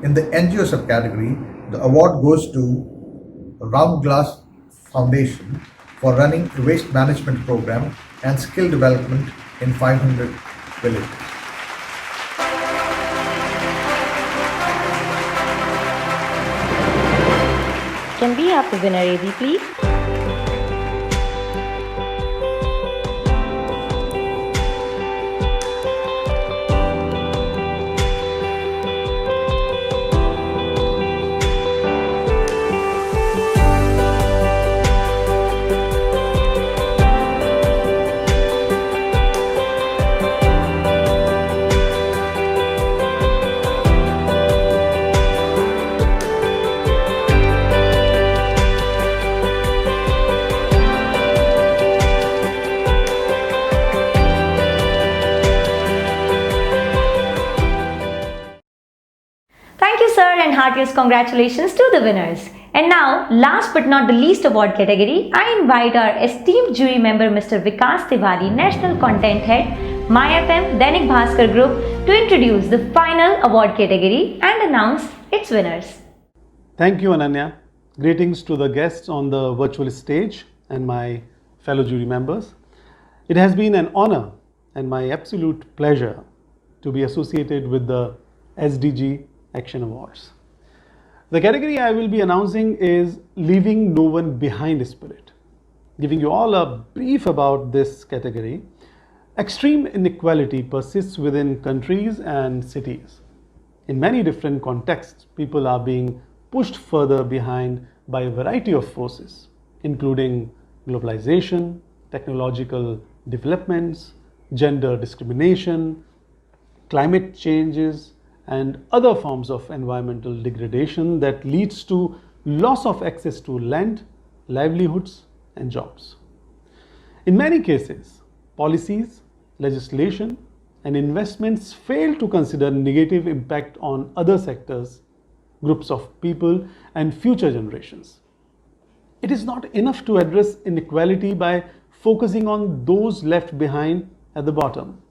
In the NGO subcategory, the award goes to Round Glass Foundation for running a waste management program and skill development in 500 villages. Can we have the winner, AD, please? Thank you, sir, and heartiest congratulations to the winners. And now, last but not the least award category, I invite our esteemed jury member, Mr. Vikas Tiwari, National Content Head, MyFM Dainik Bhaskar Group, to introduce the final award category and announce its winners. Thank you, Ananya. Greetings to the guests on the virtual stage and my fellow jury members. It has been an honor and my absolute pleasure to be associated with the SDG Action Awards. The category I will be announcing is Leaving No One Behind Spirit. Giving you all a brief about this category, extreme inequality persists within countries and cities. In many different contexts, people are being pushed further behind by a variety of forces, including globalization, technological developments, gender discrimination, climate changes, and other forms of environmental degradation that leads to loss of access to land, livelihoods, and jobs. In many cases, policies, legislation, and investments fail to consider negative impact on other sectors, groups of people, and future generations. It is not enough to address inequality by focusing on those left behind at the bottom.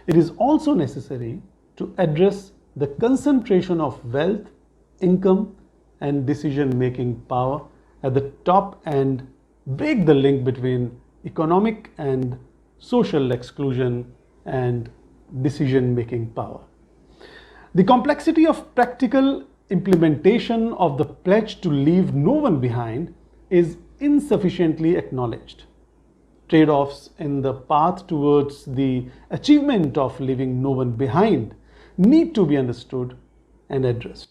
It is also necessary to address the concentration of wealth, income, and decision-making power at the top and break the link between economic and social exclusion and decision-making power. The complexity of practical implementation of the pledge to leave no one behind is insufficiently acknowledged. Trade-offs in the path towards the achievement of leaving no one behind need to be understood and addressed.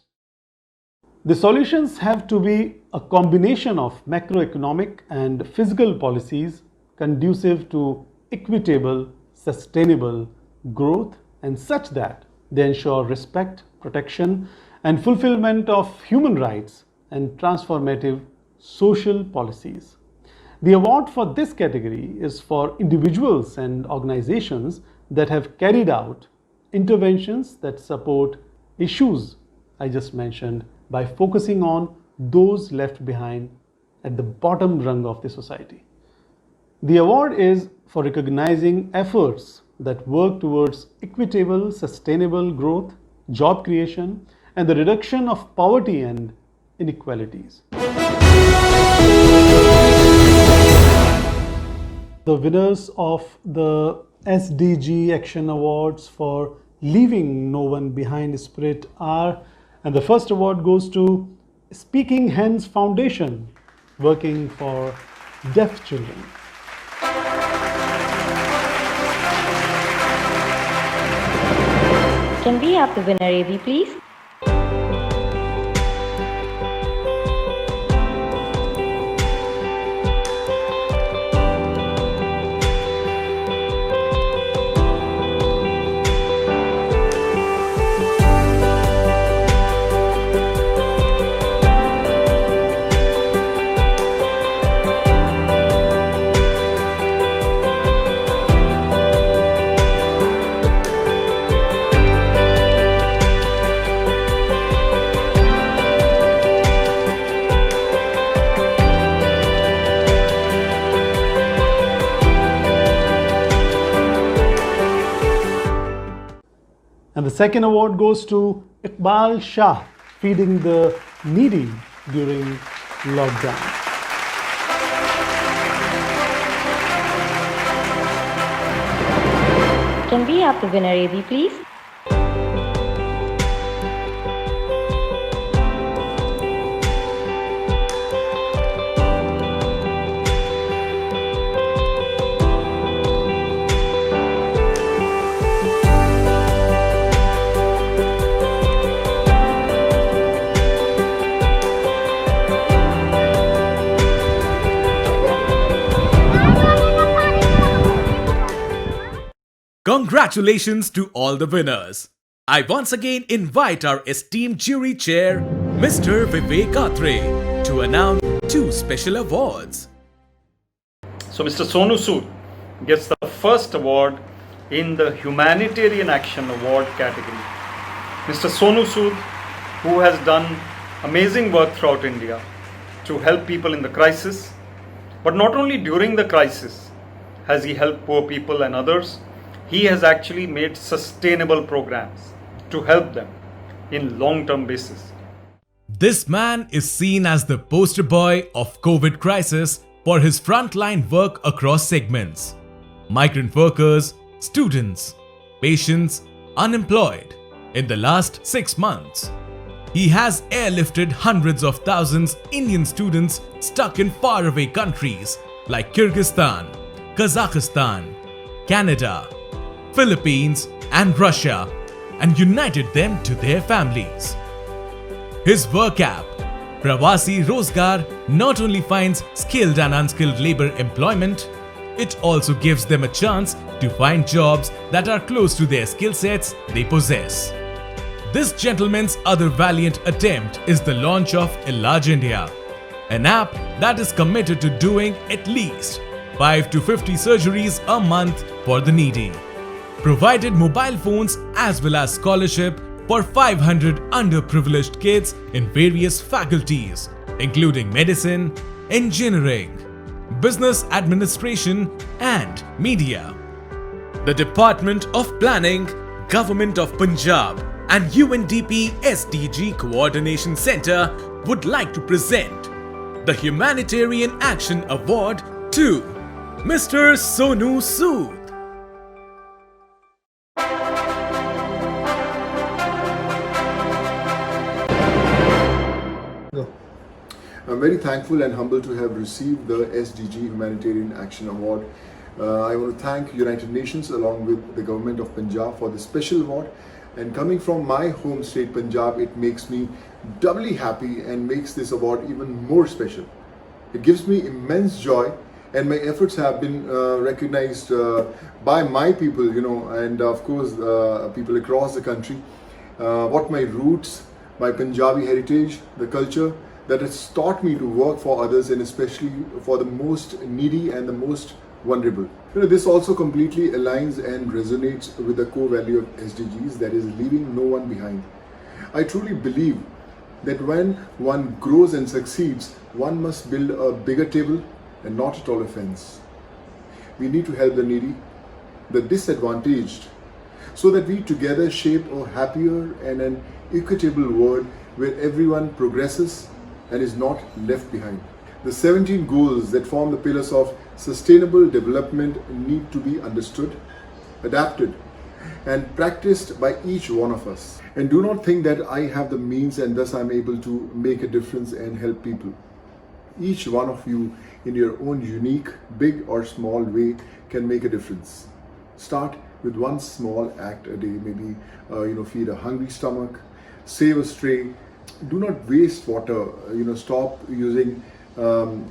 The solutions have to be a combination of macroeconomic and fiscal policies conducive to equitable, sustainable growth and such that they ensure respect, protection, and fulfillment of human rights and transformative social policies. The award for this category is for individuals and organizations that have carried out interventions that support issues I just mentioned by focusing on those left behind at the bottom rung of the society. The award is for recognizing efforts that work towards equitable, sustainable growth, job creation, and the reduction of poverty and inequalities. The winners of the SDG Action Awards for Leaving No One Behind spirit are, and the first award goes to Speaking Hands Foundation, working for deaf children. Can we have the winner, AV, please? And the second award goes to Iqbal Shah, feeding the needy during lockdown. Can we have the winner, AV, please? Congratulations to all the winners. I once again invite our esteemed jury chair, Mr. Vivek Atre, to announce two special awards. So Mr. Sonu Sood gets the first award in the Humanitarian Action Award category. Mr. Sonu Sood, who has done amazing work throughout India to help people in the crisis, but not only during the crisis has he helped poor people and others, he has actually made sustainable programs to help them in long-term basis. This man is seen as the poster boy of COVID crisis for his frontline work across segments: migrant workers, students, patients, unemployed. In the last 6 months, he has airlifted hundreds of thousands Indian students stuck in faraway countries like Kyrgyzstan, Kazakhstan, Canada, Philippines, and Russia, and united them to their families. His work app, Pravasi Rozgar, not only finds skilled and unskilled labor employment, it also gives them a chance to find jobs that are close to their skill sets they possess. This gentleman's other valiant attempt is the launch of Ilaj India, an app that is committed to doing at least 5 to 50 surgeries a month for the needy. Provided mobile phones as well as scholarship for 500 underprivileged kids in various faculties, including medicine, engineering, business administration, and media. The Department of Planning, Government of Punjab, and UNDP SDG Coordination Center would like to present the Humanitarian Action Award to Mr. Sonu Sood. I'm very thankful and humbled to have received the SDG Humanitarian Action Award. I want to thank United Nations along with the government of Punjab for this special award. And coming from my home state Punjab, it makes me doubly happy and makes this award even more special. It gives me immense joy, and my efforts have been recognized by my people, and of course people across the country. What my roots, my Punjabi heritage, the culture, that has taught me to work for others and especially for the most needy and the most vulnerable. This also completely aligns and resonates with the core value of SDGs, that is leaving no one behind. I truly believe that when one grows and succeeds, one must build a bigger table and not a taller fence. We need to help the needy, the disadvantaged, so that we together shape a happier and an equitable world where everyone progresses and is not left behind. The 17 goals that form the pillars of sustainable development need to be understood, adapted, and practiced by each one of us. And do not think that I have the means and thus I'm able to make a difference and help people. Each one of you in your own unique, big or small way can make a difference. Start with one small act a day, maybe feed a hungry stomach, save a stray, do not waste water, stop using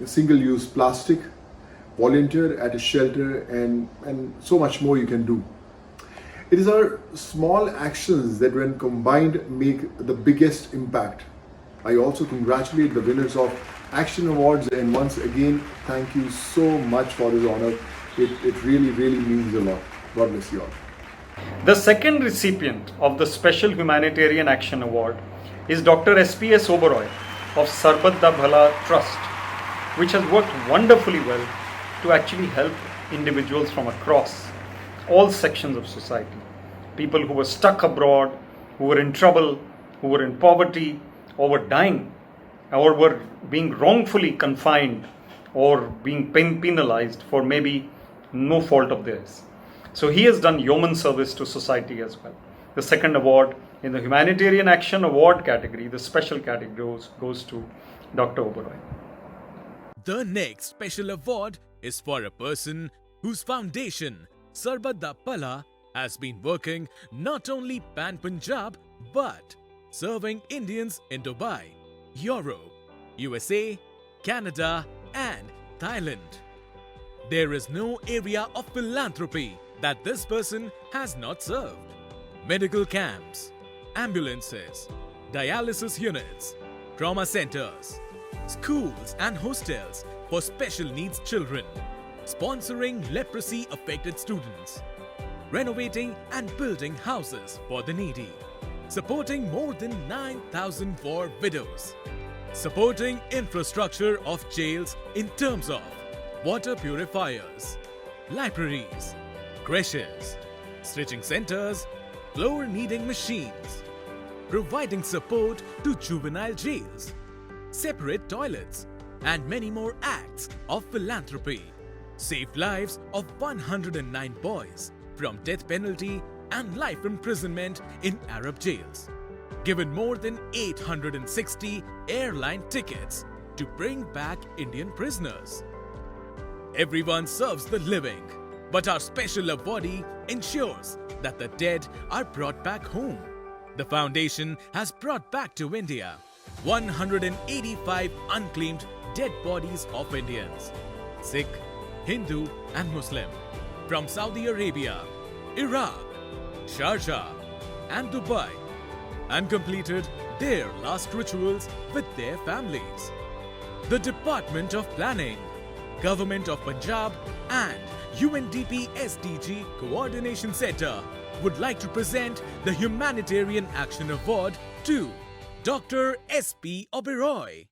single-use plastic, volunteer at a shelter, and so much more you can do. It is our small actions that when combined make the biggest impact. I also congratulate the winners of Action Awards, and once again thank you so much for this honor. It really means a lot. God bless you all. The second recipient of the Special Humanitarian Action Award is Dr. SPS Oberoi of Sarbat da Bhala Trust, which has worked wonderfully well to actually help individuals from across all sections of society. People who were stuck abroad, who were in trouble, who were in poverty, or were dying, or were being wrongfully confined, or being penalized for maybe no fault of theirs. So he has done yeoman service to society as well. The second award in the Humanitarian Action Award category, the special category, goes to Dr. Oberoi. The next special award is for a person whose foundation, Sarbat da Bhala, has been working not only pan-Punjab but serving Indians in Dubai, Europe, USA, Canada and Thailand. There is no area of philanthropy that this person has not served. Medical camps, ambulances, dialysis units, trauma centers, schools and hostels for special needs children, sponsoring leprosy affected students, renovating and building houses for the needy, supporting more than 9,000 war widows, supporting infrastructure of jails in terms of water purifiers, libraries, creches, stitching centers, floor kneading machines, providing support to juvenile jails, separate toilets, and many more acts of philanthropy. Saved lives of 109 boys from death penalty and life imprisonment in Arab jails. Given more than 860 airline tickets to bring back Indian prisoners. Everyone serves the living, but our special awardee ensures that the dead are brought back home. The foundation has brought back to India 185 unclaimed dead bodies of Indians, Sikh, Hindu and Muslim, from Saudi Arabia, Iraq, Sharjah and Dubai. and completed their last rituals with their families. The Department of Planning, Government of Punjab and UNDP SDG Coordination Center would like to present the Humanitarian Action Award to Dr. S.P. Oberoi.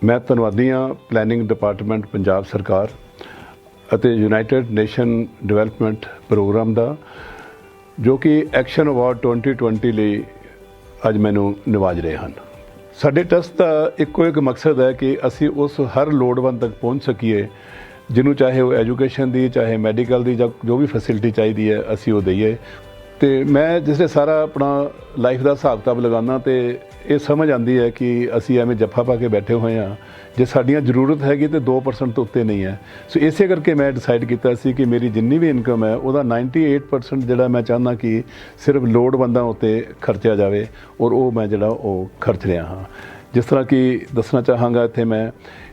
ਮੈਂ ਧੰਨਵਾਦੀ ਹਾਂ planning department Punjab ਸਰਕਾਰ ਅਤੇ United nation development programme ਦਾ ਜੋ ਕਿ action award 2020 ਲਈ ਅੱਜ ਮੈਨੂੰ ਨਿਵਾਜ ਰਹੇ ਹਨ। ਸਾਡੇ ਟਰਸਟ ਦਾ ਇੱਕੋ ਇੱਕ ਮਕਸਦ ਹੈ ਕਿ ਅਸੀਂ ਉਸ ਹਰ ਲੋੜਵੰਦ ਤੱਕ ਪਹੁੰਚ ਸਕੀਏ ਜਿਹਨੂੰ ਚਾਹੇ ਉਹ ਐਜੂਕੇਸ਼ਨ ਦੀ ਚਾਹੇ ਮੈਡੀਕਲ ਦੀ ਜਾਂ ਜੋ ਵੀ ਫੈਸਿਲਿਟੀ ਚਾਹੀਦੀ ਹੈ ਅਸੀਂ ਉਹ ਦਈਏ। ਅਤੇ ਮੈਂ ਜਿਸਲੇ ਸਾਰਾ ਆਪਣਾ ਲਾਈਫ ਦਾ ਹਿਸਾਬ ਕਿਤਾਬ ਲਗਾਉਂਦਾ ਅਤੇ ਇਹ ਸਮਝ ਆਉਂਦੀ ਹੈ ਕਿ ਅਸੀਂ ਐਵੇਂ ਜੱਫਾ ਪਾ ਕੇ ਬੈਠੇ ਹੋਏ ਹਾਂ। ਜੇ ਸਾਡੀਆਂ ਜ਼ਰੂਰਤ ਹੈਗੀ ਤਾਂ 2% ਤੋਂ ਉੱਤੇ ਨਹੀਂ ਹੈ। ਸੋ ਇਸੇ ਕਰਕੇ ਮੈਂ ਡਿਸਾਈਡ ਕੀਤਾ ਸੀ ਕਿ ਮੇਰੀ ਜਿੰਨੀ ਵੀ ਇਨਕਮ ਹੈ ਉਹਦਾ 98% ਜਿਹੜਾ ਮੈਂ ਚਾਹੁੰਦਾ ਕਿ ਸਿਰਫ ਲੋੜਵੰਦਾਂ ਉੱਤੇ ਖਰਚਿਆ ਜਾਵੇ ਔਰ ਉਹ ਮੈਂ ਜਿਹੜਾ ਉਹ ਖਰਚ ਰਿਹਾ ਹਾਂ। ਜਿਸ ਤਰ੍ਹਾਂ ਕਿ ਦੱਸਣਾ ਚਾਹਾਂਗਾ ਇੱਥੇ ਮੈਂ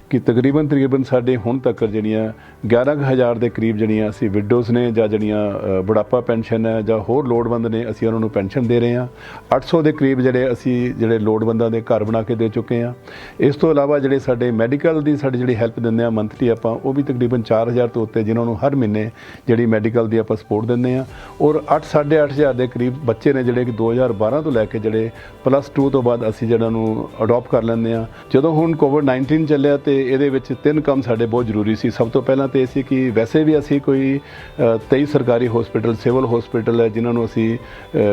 ਕਿ ਤਕਰੀਬਨ ਸਾਡੇ ਹੁਣ ਤੱਕ ਜਿਹੜੀਆਂ 11,000 ਦੇ ਕਰੀਬ ਜਿਹੜੀਆਂ ਅਸੀਂ ਵਿਡੋਜ਼ ਨੇ ਜਾਂ ਜਿਹੜੀਆਂ ਬੁਢਾਪਾ ਪੈਨਸ਼ਨ ਹੈ ਜਾਂ ਹੋਰ ਲੋੜਵੰਦ ਨੇ ਅਸੀਂ ਉਹਨਾਂ ਨੂੰ ਪੈਨਸ਼ਨ ਦੇ ਰਹੇ ਹਾਂ। 800 ਦੇ ਕਰੀਬ ਜਿਹੜੇ ਲੋੜਵੰਦਾਂ ਦੇ ਘਰ ਬਣਾ ਕੇ ਦੇ ਚੁੱਕੇ ਹਾਂ। ਇਸ ਤੋਂ ਇਲਾਵਾ ਜਿਹੜੇ ਸਾਡੇ ਮੈਡੀਕਲ ਦੀ ਸਾਡੀ ਜਿਹੜੀ ਹੈਲਪ ਦਿੰਦੇ ਹਾਂ ਮੰਥਲੀ ਆਪਾਂ ਉਹ ਵੀ ਤਕਰੀਬਨ 4,000 ਤੋਂ ਉੱਤੇ ਜਿਨ੍ਹਾਂ ਨੂੰ ਹਰ ਮਹੀਨੇ ਜਿਹੜੀ ਮੈਡੀਕਲ ਦੀ ਆਪਾਂ ਸਪੋਰਟ ਦਿੰਦੇ ਹਾਂ। ਔਰ 8,500 ਦੇ ਕਰੀਬ ਬੱਚੇ ਨੇ ਜਿਹੜੇ ਕਿ 2012 ਤੋਂ ਲੈ ਕੇ ਜਿਹੜੇ +2 ਤੋਂ ਬਾਅਦ ਅਸੀਂ ਜਿਹੜਾ ਨੂੰ ਅਡੋਪਟ ਕਰ ਲੈਂਦੇ ਹਾਂ। ਜਦੋਂ ਹੁਣ COVID-19 ਚੱਲਿਆ ਅਤੇ ਇਹਦੇ ਵਿੱਚ 3 ਕੰਮ ਸਾਡੇ ਬਹੁਤ ਜ਼ਰੂਰੀ ਸੀ। ਸਭ ਤੋਂ ਪਹਿਲਾਂ ਤਾਂ ਇਹ ਸੀ ਕਿ ਵੈਸੇ ਵੀ ਅਸੀਂ ਕੋਈ 23 ਸਰਕਾਰੀ ਹਸਪੀਟਲ ਸਿਵਲ ਹਸਪੀਟਲ ਹੈ ਜਿਨ੍ਹਾਂ ਨੂੰ ਅਸੀਂ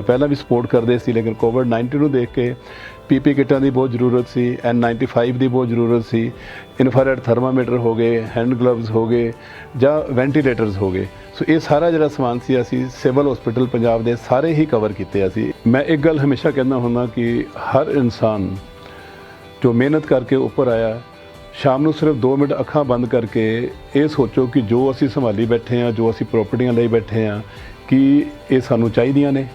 ਪਹਿਲਾਂ ਵੀ ਸਪੋਰਟ ਕਰਦੇ ਸੀ, ਲੇਕਿਨ COVID-19 ਨੂੰ ਦੇਖ ਕੇ PP ਕਿੱਟਾਂ ਦੀ ਬਹੁਤ ਜ਼ਰੂਰਤ ਸੀ, N95 ਦੀ ਬਹੁਤ ਜ਼ਰੂਰਤ ਸੀ, ਇਨਫਰਾਰੈਡ ਥਰਮਾਮੀਟਰ ਹੋ ਗਏ, ਹੈਂਡ ਗਲਵਜ਼ ਹੋ ਗਏ ਜਾਂ ਵੈਂਟੀਲੇਟਰਸ ਹੋ ਗਏ। ਸੋ ਇਹ ਸਾਰਾ ਜਿਹੜਾ ਸਮਾਨ ਸੀ ਅਸੀਂ ਸਿਵਲ ਹਸਪੀਟਲ ਪੰਜਾਬ ਦੇ ਸਾਰੇ ਹੀ ਕਵਰ ਕੀਤੇ ਅਸੀਂ। ਮੈਂ ਇੱਕ ਗੱਲ ਹਮੇਸ਼ਾ ਕਹਿੰਦਾ ਹੁੰਦਾ ਕਿ ਹਰ ਇਨਸਾਨ ਜੋ ਮਿਹਨਤ ਕਰਕੇ ਉੱਪਰ ਆਇਆ ਸ਼ਾਮ ਨੂੰ ਸਿਰਫ 2 ਮਿੰਟ ਅੱਖਾਂ ਬੰਦ ਕਰਕੇ ਇਹ ਸੋਚੋ ਕਿ ਜੋ ਅਸੀਂ ਸੰਭਾਲੀ ਬੈਠੇ ਹਾਂ, ਜੋ ਅਸੀਂ ਪ੍ਰੋਪਰਟੀਆਂ ਲਈ ਬੈਠੇ ਹਾਂ, ਕਿ ਇਹ ਸਾਨੂੰ ਚਾਹੀਦੀਆਂ ਨੇ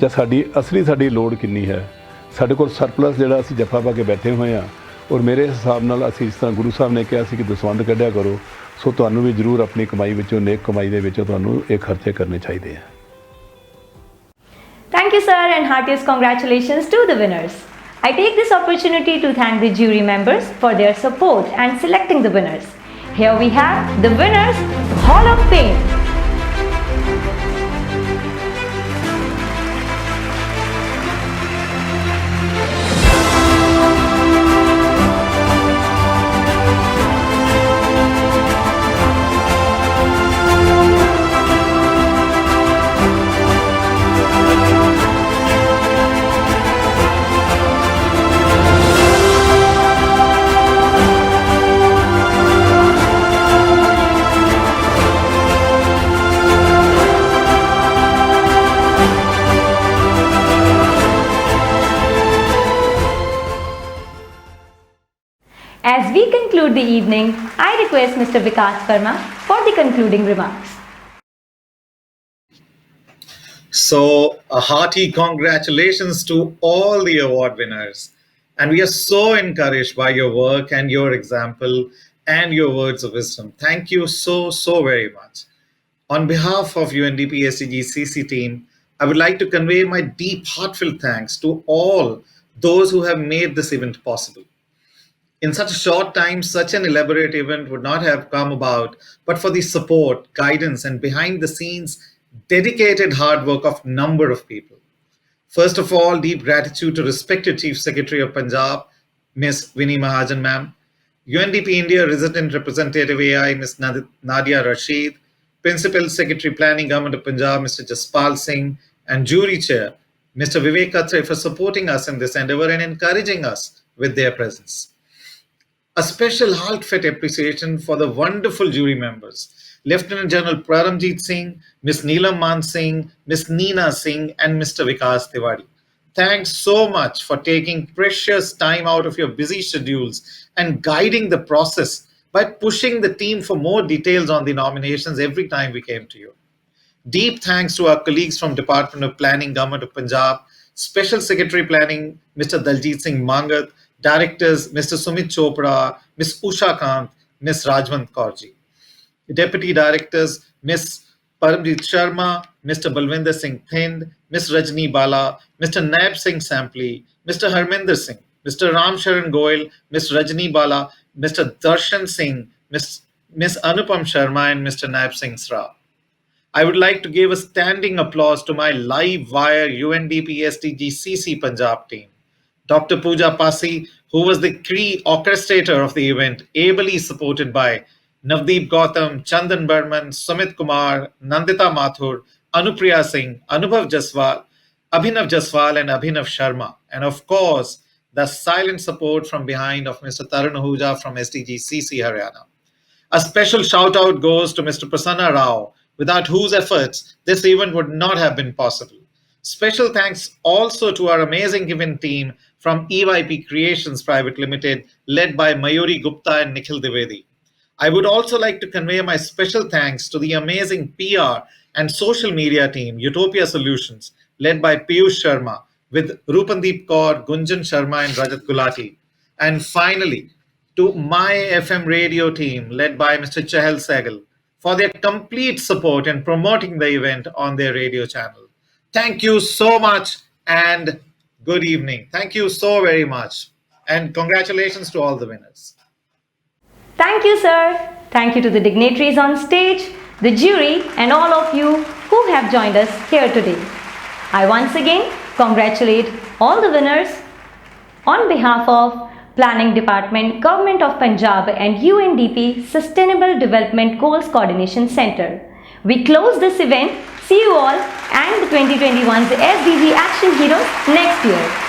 ਜਾਂ ਸਾਡੀ ਲੋੜ ਕਿੰਨੀ ਹੈ। ਸਾਡੇ ਕੋਲ ਸਰਪਲਸ ਜਿਹੜਾ ਅਸੀਂ ਜੱਫਾ ਪਾ ਕੇ ਬੈਠੇ ਹੋਏ ਹਾਂ। ਔਰ ਮੇਰੇ ਹਿਸਾਬ ਨਾਲ ਅਸੀਂ ਜਿਸ ਤਰ੍ਹਾਂ ਗੁਰੂ ਸਾਹਿਬ ਨੇ ਕਿਹਾ ਸੀ ਕਿ ਦਸਵੰਧ ਕੱਢਿਆ ਕਰੋ, ਸੋ ਤੁਹਾਨੂੰ ਵੀ ਜ਼ਰੂਰ ਆਪਣੀ ਕਮਾਈ ਵਿੱਚੋਂ ਨੇਕ ਕਮਾਈ ਦੇ ਵਿੱਚੋਂ ਤੁਹਾਨੂੰ ਇਹ ਖਰਚੇ ਕਰਨੇ ਚਾਹੀਦੇ ਆ। Thank you, sir, and heartiest congratulations to the winners. I take this opportunity to thank the jury members for their support and selecting the winners. Here we have the winners Hall of Fame. As we conclude the evening, I request Mr. Vikas Verma for the concluding remarks. So, a hearty congratulations to all the award winners. And we are so encouraged by your work and your example and your words of wisdom. Thank you so very much. On behalf of UNDP SDG CC team, I would like to convey my deep, heartfelt thanks to all those who have made this event possible. In such a short time, such an elaborate event would not have come about but for the support, guidance, and behind the scenes, dedicated hard work of number of people. First of all, deep gratitude to respected Chief Secretary of Punjab, Ms. Vini Mahajan ma'am, UNDP India Resident Representative-a.i, Ms. Nadia Rasheed, Principal Secretary Planning Government of Punjab, Mr. Jaspal Singh, and Jury Chair, Mr. Vivek Katre, for supporting us in this endeavor and encouraging us with their presence. A special heartfelt appreciation for the wonderful jury members, Lieutenant General Praramjit Singh, Ms. Neelam Man Singh, Ms. Neena Singh, and Mr. Vikas Tiwari. Thanks so much for taking precious time out of your busy schedules and guiding the process by pushing the team for more details on the nominations every time we came to you. Deep thanks to our colleagues from Department of Planning, Government of Punjab, Special Secretary Planning, Mr. Daljit Singh Mangat, Directors, Mr. Sumit Chopra, Ms. Usha Kant, Ms. Rajwant Kaurji. Deputy Directors, Ms. Paramjit Sharma, Mr. Balwinder Singh Thind, Ms. Rajni Bala, Mr. Naib Singh Sampli, Mr. Harminder Singh, Mr. Ram Sharan Goyal, Ms. Rajni Bala, Mr. Darshan Singh, Ms. Anupam Sharma, and Mr. Naib Singh Sra. I would like to give a standing applause to my live wire UNDP SDG CC Punjab team. Dr. Pooja Pasi, who was the key orchestrator of the event, ably supported by Navdeep Gautam, Chandan Burman, Sumit Kumar, Nandita Mathur, Anupriya Singh, Anubhav Jaswal, Abhinav Jaswal, and Abhinav Sharma. And of course, the silent support from behind of Mr. Tarun Ahuja from SDG CC Haryana. A special shout out goes to Mr. Prasanna Rao, without whose efforts this event would not have been possible. Special thanks also to our amazing event team from EYP Creations Private Limited, led by Mayuri Gupta and Nikhil Dwivedi. I would also like to convey my special thanks to the amazing PR and social media team, Utopia Solutions, led by Piyush Sharma, with Rupandeep Kaur, Gunjan Sharma, and Rajat Gulati. And finally, to my FM radio team, led by Mr. Chahal Sehgal, for their complete support in promoting the event on their radio channel. Thank you so much and good evening. Thank you so very much. And congratulations to all the winners. Thank you, sir. Thank you to the dignitaries on stage, the jury, and all of you who have joined us here today. I once again congratulate all the winners on behalf of Planning Department, Government of Punjab and UNDP Sustainable Development Goals Coordination Center. We close this event. See you all and the 2021's SDG Action Heroes next year.